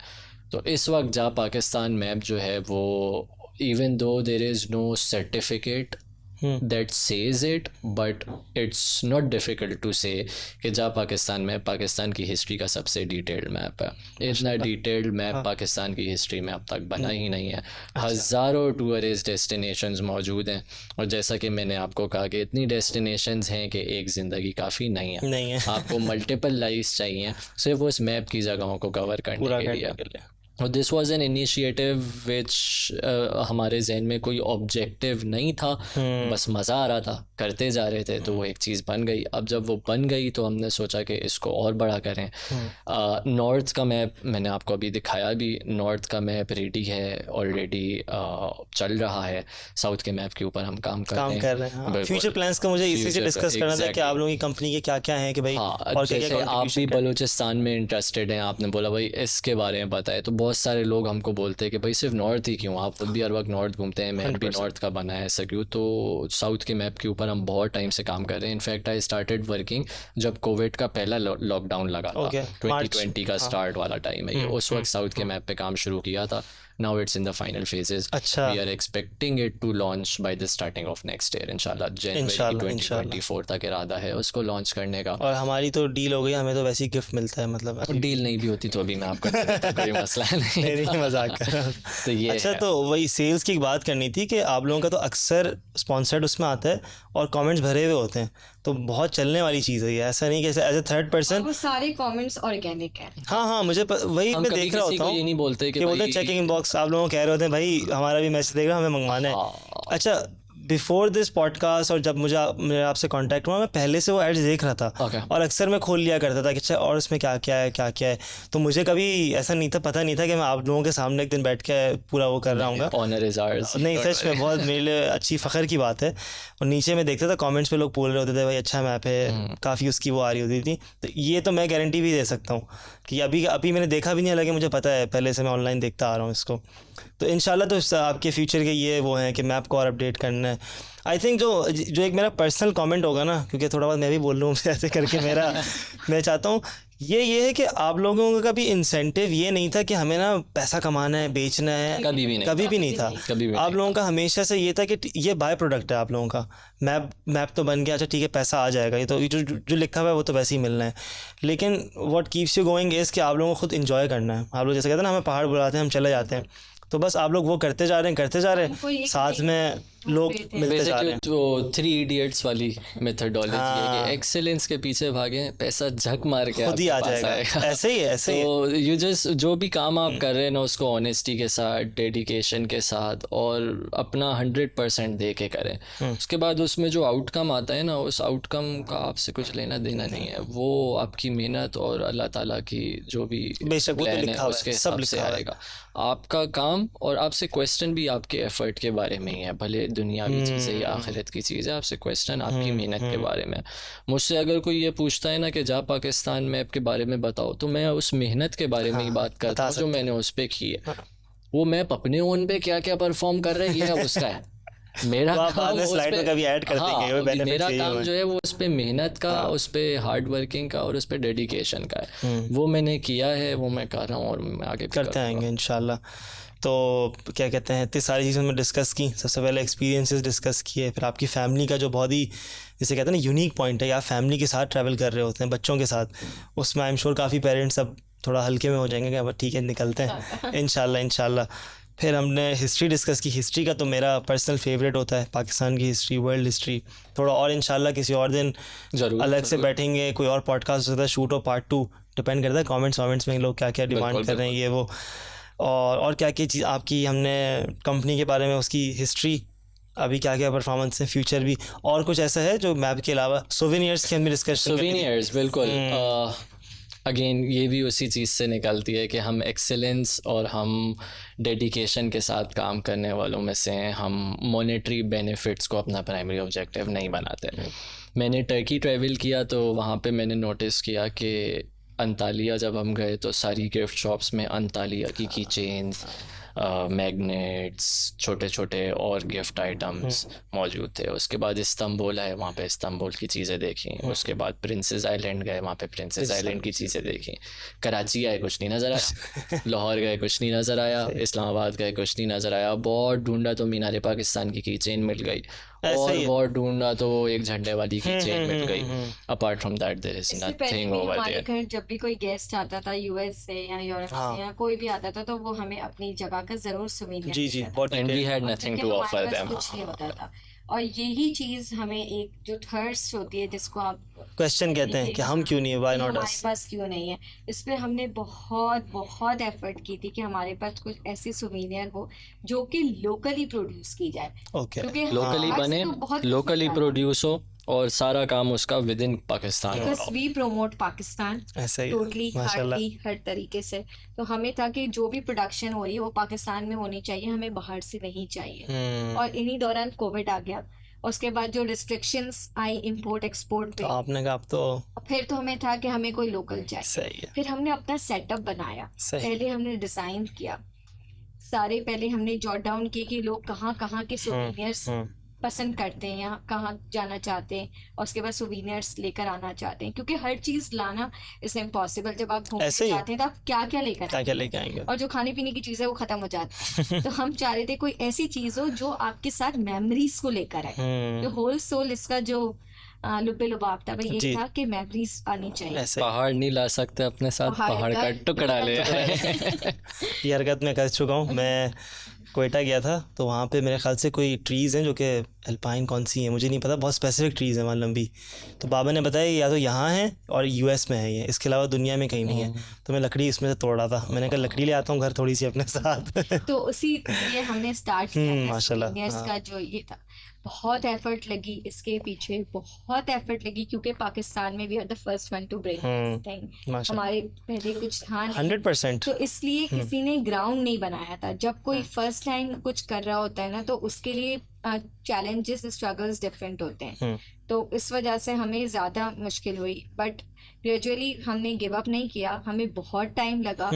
तो इस वक्त जहाँ पाकिस्तान मैप जो है वो even though there is no certificate that says it, but it's not difficult to say कि जहाँ पाकिस्तान में पाकिस्तान की हिस्ट्री का सबसे डिटेल्ड मैप है। इतना डिटेल्ड मैप पाकिस्तान की हिस्ट्री में अब तक बना ही नहीं है। हज़ारों टूरिस्ट डेस्टिनेशंस मौजूद हैं, और जैसा कि मैंने आपको कहा कि इतनी डेस्टिनेशंस हैं कि एक ज़िंदगी काफ़ी नहीं है। आपको मल्टीपल लाइफ्स चाहिए सिर्फ उस मैप की जगहों को कवर करने के लिए। और दिस वाज एन इनिशिएटिव विच हमारे जहन में कोई ऑब्जेक्टिव नहीं था, बस मज़ा आ रहा था, करते जा रहे थे, तो वो एक चीज़ बन गई। अब जब वो बन गई तो हमने सोचा कि इसको और बड़ा करें। नॉर्थ का मैप मैंने आपको अभी दिखाया भी, नॉर्थ का मैप रेडी है ऑलरेडी, चल रहा है। साउथ के मैप के ऊपर हम काम कर रहे हैं। फ्यूचर प्लान्स का मुझे इसी से डिस्कस करना था कि आप लोगों की कंपनी के क्या क्या हैं कि भाई, और जैसे आप भी बलूचिस्तान में इंटरेस्टेड हैं, आपने बोला भाई इसके बारे में बताए, तो बहुत सारे लोग हमको बोलते हैं कि भाई सिर्फ नॉर्थ ही क्यों, आप खुद भी हर वक्त नॉर्थ घूमते हैं, मैप भी नॉर्थ का बना है, ऐसा क्यों। तो साउथ के मैप के ऊपर हम बहुत टाइम से काम कर रहे हैं। इनफैक्ट आई स्टार्टेड वर्किंग जब कोविड का पहला लॉकडाउन लगा था, 2020 का स्टार्ट वाला टाइम है, उस वक्त साउथ के मैप पे काम शुरू किया था। Now it's in the final phases. We are expecting it to launch by the starting of next year, इंशाल्लाह जनवरी 2024 तक इरादा है उसको लॉन्च करने का। और हमारी तो डील हो गई, हमें तो वैसे ही गिफ्ट मिलता है, मतलब डील नहीं भी होती तो अभी मैं आपको कोई मसला नहीं, मजाक कर रहा हूँ। तो ये अच्छा, तो वही सेल्स की बात करनी थी कि आप लोगों का तो अक्सर स्पॉन्सर्ड उसमें आता है और कमेंट्स भरे हुए होते हैं, तो बहुत चलने वाली चीज़ है ये, ऐसा नहीं कि एज ए थर्ड पर्सन वो सारे कमेंट्स ऑर्गेनिक है। हाँ, मुझे वही मैं देख रहा होता हूँ, ये नहीं बोलते कि बोलते हैं चेकिंग इनबॉक्स, आप लोगों कह रहे होते हैं भाई हमारा भी मैसेज देगा, हमें मंगवाना है। अच्छा, बिफोर दिस पॉडकास्ट और जब मेरा आपसे कांटेक्ट हुआ, मैं पहले से वो एड्स देख रहा था Okay. और अक्सर मैं खोल लिया करता था कि अच्छा और उसमें क्या क्या है। तो मुझे कभी ऐसा नहीं था, पता नहीं था कि मैं आप लोगों के सामने एक दिन बैठ के पूरा वो कर रहा हूँ। Honour is ours. नहीं, सच में बहुत मेरे लिए अच्छी फ़ख्र की बात है। और नीचे मैं देखता था कमेंट्स पे लोग बोल रहे होते थे भाई अच्छा मैप है, काफ़ी उसकी वो आ रही होती थी। तो ये तो मैं गारंटी भी दे सकता हूँ कि अभी मैंने देखा भी नहीं, हालांकि मुझे पता है पहले से मैं ऑनलाइन देखता आ रहा हूँ इसको। तो इंशाल्लाह तो आपके फ्यूचर के ये वो हैं कि मैप को और अपडेट करना है। आई थिंक जो एक मेरा पर्सनल कमेंट होगा ना, क्योंकि थोड़ा बहुत मैं भी बोल रहा हूँ ऐसे करके मैं चाहता हूँ ये है कि आप लोगों का कभी इंसेंटिव ये नहीं था कि हमें ना पैसा कमाना है, बेचना है, कभी भी नहीं था। आप लोगों का हमेशा से ये था कि ये बाय प्रोडक्ट है आप लोगों का। मैप तो बन गया, अच्छा ठीक है पैसा आ जाएगा, ये तो जो लिखा हुआ है वो तो वैसे ही मिलना है। लेकिन what keeps you going is कि आप लोगों को खुद इंजॉय करना है। आप लोग जैसे कहते हैं ना हमें पहाड़ बुलाते हैं हम चले जाते हैं, तो बस आप लोग वो करते जा रहे हैं, साथ में लोग मिलते जा रहे हैं। तो 3 इडियट्स वाली मेथडोलॉजी है कि एक्सेलेंस के पीछे भागे, पैसा झक मार के खुद ही आ जाएगा। ऐसे ही तो यू जस्ट जो भी काम आप कर रहे हैं ना उसको ऑनेस्टी के साथ, डेडिकेशन के साथ और अपना 100% दे के करें। उसके बाद उसमें जो आउटकम आता है ना, उस आउटकम का आपसे कुछ लेना देना नहीं है, वो आपकी मेहनत और अल्लाह ताला की जो भी प्लान है उसके हिसाब से आएगा। आपका काम और आपसे क्वेश्चन भी आपके एफर्ट के बारे में ही है, भले दुनियावी चीज़ है या आखिरत की चीज़ है, आपसे क्वेश्चन आपकी मेहनत के बारे में। मुझसे अगर कोई ये पूछता है ना कि जा पाकिस्तान मैप के बारे में बताओ, तो मैं उस मेहनत के बारे में ही बात करता हूँ जो मैंने उस पर की है। वो मैप अपने ओन पे क्या क्या परफॉर्म कर रहे हैं ये उसका है। मेरा काम स्लाइड में कभी ऐड कर देंगे, मेरा काम जो है वो उस पे मेहनत का, उस पे हार्ड वर्किंग का और उस पे डेडिकेशन का है। वो मैंने किया है, वो मैं कर रहा हूँ और मैं आगे करते आएंगे इंशाल्लाह। तो क्या कहते हैं, इतनी सारी चीज़ें हमने डिस्कस की। सबसे पहले एक्सपीरियंसेस डिस्कस किए, फिर आपकी फैमिली का जो बहुत ही जैसे कहते हैं ना यूनिक पॉइंट है, आप फैमिली के साथ ट्रैवल कर रहे होते हैं बच्चों के साथ, उसमें आई एम श्योर काफ़ी पेरेंट्स अब थोड़ा हल्के में हो जाएंगे कि अब ठीक है निकलते हैं इंशाल्लाह। फिर हमने हिस्ट्री डिस्कस की। हिस्ट्री का तो मेरा पर्सनल फेवरेट होता है, पाकिस्तान की हिस्ट्री, वर्ल्ड हिस्ट्री। थोड़ा और इंशाल्लाह किसी और दिन जरूर अलग से बैठेंगे, कोई और पॉडकास्ट होता है, शूट हो पार्ट 2, डिपेंड करता है कमेंट्स में लोग क्या क्या डिमांड कर रहे हैं ये वो। और क्या क्या चीज़ आपकी, हमने कंपनी के बारे में उसकी हिस्ट्री, अभी क्या क्या परफॉर्मेंस है, फ्यूचर भी, और कुछ ऐसा है जो मैप के अलावा सोवेनियर्स की हमने डिस्कशन। सोवेनियर्स बिल्कुल अगेन ये भी उसी चीज़ से निकलती है कि हम एक्सेलेंस और हम डेडिकेशन के साथ काम करने वालों में से हैं। हम मॉनेटरी बेनिफिट्स को अपना प्राइमरी ऑब्जेक्टिव नहीं बनाते। मैंने टर्की ट्रैवल किया तो वहाँ पे मैंने नोटिस किया कि अंतालिया जब हम गए तो सारी गिफ्ट शॉप्स में अंतालिया की चेन्स, मैग्नेट्स, छोटे छोटे और गिफ्ट आइटम्स मौजूद थे। उसके बाद इस्तांबुल आए, वहाँ पे इस्तांबुल की चीज़ें देखी। उसके बाद प्रिंसेस आइलैंड गए, वहाँ पे प्रिंसेस आइलैंड की चीज़ें देखी। कराची आए, कुछ नहीं नज़र आया। लाहौर गए, कुछ नहीं नज़र आया। इस्लामाबाद गए, कुछ नहीं नज़र आया। बहुत ढूंढा तो मीनार पाकिस्तान की चेन मिल गई, और बहुत ढूंढा तो एक झंडे वाली की चेन मिल गई। Apart from that there is nothing over there. घर जब भी कोई गेस्ट आता था यूएस से या यूरोप से या कोई भी आता था तो वो हमें अपनी जगह का जरूर सुविधा जी and we had nothing to offer them. कुछ नहीं होता था। और यही चीज़ हमें एक जो थर्स्ट होती है जिसको आप क्वेश्चन कहते हैं कि हम क्यों नहीं है, व्हाई नॉट अस, हमारे पास क्यों नहीं है। इस पर हमने बहुत एफर्ट की थी कि हमारे पास कुछ ऐसी सुविनियर हो जो कि लोकली प्रोड्यूस की जाए। ओके, लोकली बने, लोकली प्रोड्यूस हो और सारा काम उसका within Pakistan. Because we promote Pakistan totally हर तरीके से। तो हमें था कि जो भी प्रोडक्शन हो रही है वो पाकिस्तान में होनी चाहिए, हमें बाहर से नहीं चाहिए। और इन्हीं दौरान कोविड आ गया, उसके बाद जो रिस्ट्रिक्शंस आई इंपोर्ट एक्सपोर्ट पे, तो आपने कहा अब तो फिर तो हमें था कि हमें कोई लोकल चाहिए। सही है। फिर हमने अपना सेटअप बनाया। पहले हमने डिजाइन किया, सारे पहले हमने जॉट डाउन किए कि लोग कहाँ कहाँ के सोवेनियर्स पसंद करते हैं या कहाँ जाना चाहते हैं, और उसके बाद सोवेनियर्स लेकर आना चाहते हैं, क्योंकि हर चीज़ लाना इज इम्पॉसिबल। जब आप घूमने जाते हैं तो आप क्या क्या लेकर आएंगे, और जो खाने पीने की चीज़ है वो खत्म हो जाती है। तो हम चाह रहे थे कोई ऐसी चीज़ हो जो आपके साथ मेमोरीज को लेकर आए। तो होल सोल इसका जो लुब्बे लुबाब था भाई ये था कि मेमोरीज आनी चाहिए। पहाड़ नहीं ला सकते अपने साथ, पहाड़ का टुकड़ा ले आए। ये हरकत मैं कर चुका हूँ। मैं कोयटा गया था तो वहाँ पे मेरे ख्याल से कोई ट्रीज़ हैं जो कि अल्पाइन कौन सी हैं मुझे नहीं पता, बहुत स्पेसिफिक ट्रीज़ हैं वहाँ लंबी। तो बाबा ने बताया या तो यहाँ है और यूएस में है ये, इसके अलावा दुनिया में कहीं नहीं है। तो मैं लकड़ी इसमें से तोड़ रहा था। मैंने कहा लकड़ी ले आता हूँ घर थोड़ी सी अपने साथ। तो उसी लिए हमने स्टार्ट किया माशाल्लाह का जो ये था। बहुत एफर्ट लगी इसके पीछे, बहुत एफर्ट लगी, क्योंकि पाकिस्तान में we are the first one to break this thing. हमारे पहले कुछ था नहीं 100%। तो इसलिए किसी ने ग्राउंड नहीं बनाया था। जब कोई फर्स्ट टाइम कुछ कर रहा होता है ना, तो उसके लिए चैलेंजेस स्ट्रगल्स डिफरेंट होते हैं। तो इस वजह से हमें ज़्यादा मुश्किल हुई, बट ग्रेजुअली हमने गिव अप नहीं किया। हमें बहुत टाइम लगा,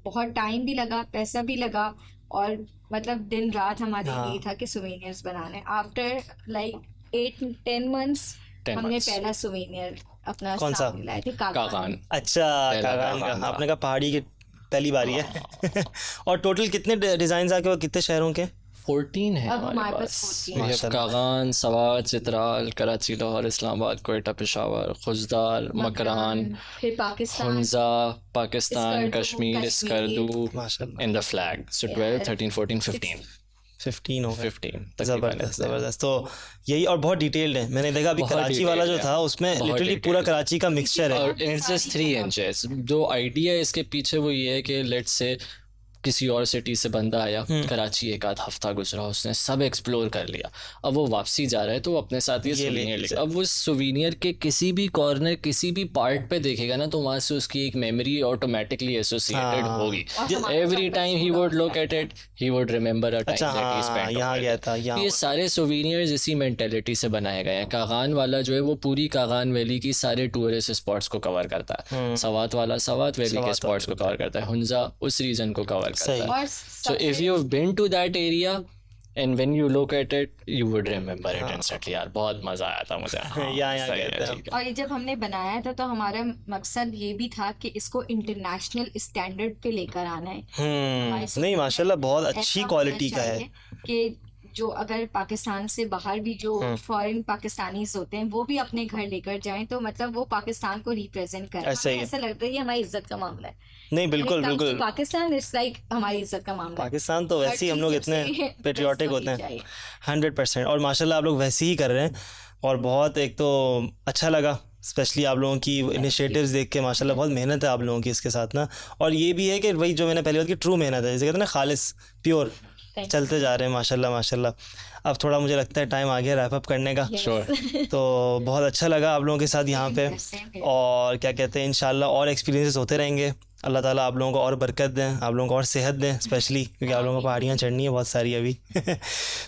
बहुत टाइम भी लगा, पैसा भी लगा, और मतलब दिन रात हमारे लिए था कि सुवेनियर्स बनाने। आफ्टर लाइक 8-10 months हमने पहला सुवेनियर अपना कौन सा लाए थे, कागान। अच्छा, कागान का आपने कहा पहाड़ी की पहली बारी है। और टोटल कितने डिजाइन आके, कितने शहरों के? 14 है अब हमारे हमारे पास पास। 14 We have कागान, सवात, चित्राल, कराची, लाहौर, इस्लामाबाद, कोयटा, पेशावर, खुजदार, मकरान, फिर पाकिस्तान, हुंजा, पाकिस्तान, स्कर्दू, कश्मीर, स्कर्दू माशाल्लाह। In the flag. सो 12, 13, 14, 15 हो गए। 15 जबरदस्त जबरदस्त। तो यही, और बहुत डिटेल्ड है। मैंने देखा अभी बहुत कराची वाला जो detailed था है, उसमें बहुत लिटरली detailed पूरा है। कराची का मिक्सचर है। और इट्स जस्ट 3 inches। जो आइडिया इसके पीछे वो ये है कि लेट्स से किसी और सिटी से बंदा आया, कराची एक आध हफ्ता गुजरा, उसने सब एक्सप्लोर कर लिया, अब वो वापसी जा रहा है तो वो अपने साथ ये सुवीनियर लेगा। अब वो सुवीनियर के किसी भी कॉर्नर, किसी भी पार्ट पे देखेगा ना, तो वहाँ से उसकी एक मेमोरी ऑटोमेटिकली एसोसिएटेड होगी। Every time he would look at it, he would remember a time that he spent यहाँ गया था, यहाँ। ये सारे सुवीनियर्स इसी मेंटेलिटी से बनाए गए हैं। कागान वाला जो है वो पूरी कागान वैली की सारे टूरिस्ट स्पॉट्स को कवर करता है। सवात वाला सवात वैली के स्पॉट्स को कवर करता है। हुंजा उस रीजन को कवर करता है। So if you've been to that area and when you look at it, you would remember it instantly। यार बहुत मजा आया था मुझे। यहाँ सही है, गए थे। ठीक है। और ये जब हमने बनाया था तो हमारा मकसद ये भी था कि इसको इंटरनेशनल स्टैंडर्ड पे लेकर आना है। नहीं माशाल्लाह बहुत अच्छी ऐसा क्वालिटी होना का है चाहिए कि जो अगर पाकिस्तान से बाहर भी जो फॉरेन पाकिस्तानीज होते हैं वो भी अपने घर लेकर जाएं, तो मतलब वो पाकिस्तान को रिप्रेजेंट कर रहे ऐसा ही हैं। है। ऐसा लगता है कि हमारी इज्जत का मामला है। नहीं बिल्कुल When it comes to बिल्कुल। पाकिस्तान इट्स लाइक हमारी इज्जत का मामला है। पाकिस्तान तो वैसे ही हम लोग इतने पेट्रियाटिक होते हैं। 100%। और माशाल्लाह आप लोग वैसे ही कर रहे हैं, और बहुत एक तो अच्छा लगा, स्पेशली आप लोगों की इनिशिएटिव्स देख के। माशाल्लाह बहुत मेहनत है आप लोगों की इसके साथ ना। और ये भी है कि वही जो मैंने पहले बात की, ट्रू मेहनत है, जैसे कहते हैं ना, खालिस प्योर चलते जा रहे हैं। माशाल्लाह माशाल्लाह। अब थोड़ा मुझे लगता है टाइम आ गया रैप अप करने का। Sure। तो बहुत अच्छा लगा आप लोगों के साथ यहाँ पे, और क्या कहते हैं, इंशाल्लाह और एक्सपीरियंसेस होते रहेंगे। अल्लाह ताला आप लोगों को और बरकत दें, आप लोगों को और सेहत दें, स्पेशली क्योंकि आप लोगों को पहाड़ियाँ चढ़नी है बहुत सारी अभी।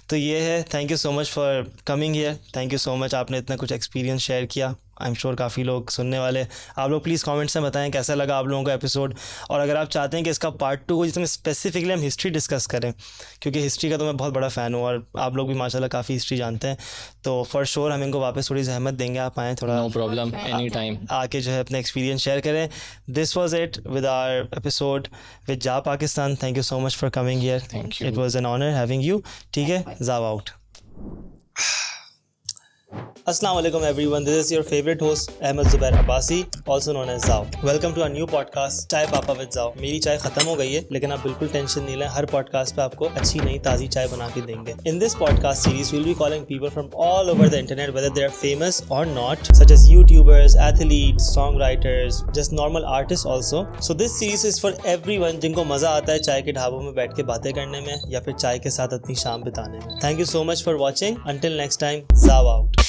तो ये है। Thank you so much for coming here. Thank you so much, आपने इतना कुछ एक्सपीरियंस शेयर किया। आई एम श्योर काफ़ी लोग सुनने वाले। आप लोग प्लीज़ कमेंट्स में बताएं कैसा लगा आप लोगों को एपिसोड, और अगर आप चाहते हैं कि इसका पार्ट 2 हो जिसमें स्पेसिफिकली हम हिस्ट्री डिस्कस करें, क्योंकि हिस्ट्री का तो मैं बहुत बड़ा फ़ैन हूँ, और आप लोग भी माशाल्लाह काफ़ी हिस्ट्री जानते हैं, तो फॉर श्योर हम इनको वापस थोड़ी जहमत देंगे। आप आएँ थोड़ा, नो प्रॉब्लम, एनी टाइम आके जो है अपने एक्सपीरियंस शेयर करें। This was it with our episode with Jaa Pakistan. Thank you so much for coming here. It was an honour having you. ठीक है, जाओ out. Assalamu alaikum everyone, this is your favorite host Ahmed Zubair Abbasi, also known as Zao. Welcome to our new podcast चाय पापा with Zao। मेरी चाय खत्म हो गई है, लेकिन आप बिल्कुल टेंशन नहीं लें, हर पॉडकास्ट पे आपको अच्छी नई ताज़ी चाय बना के देंगे। In this podcast series we'll be calling people from all over the internet, whether they are famous or not, such as YouTubers, athletes, songwriters, just normal artists also. So this series is for everyone जिनको मज़ा आता है चाय के ढाबों में बैठ के बातें करने में, या फिर चाय के साथ अपनी शाम बिताने में। Thank you so much for watching. Until next time, Zao out.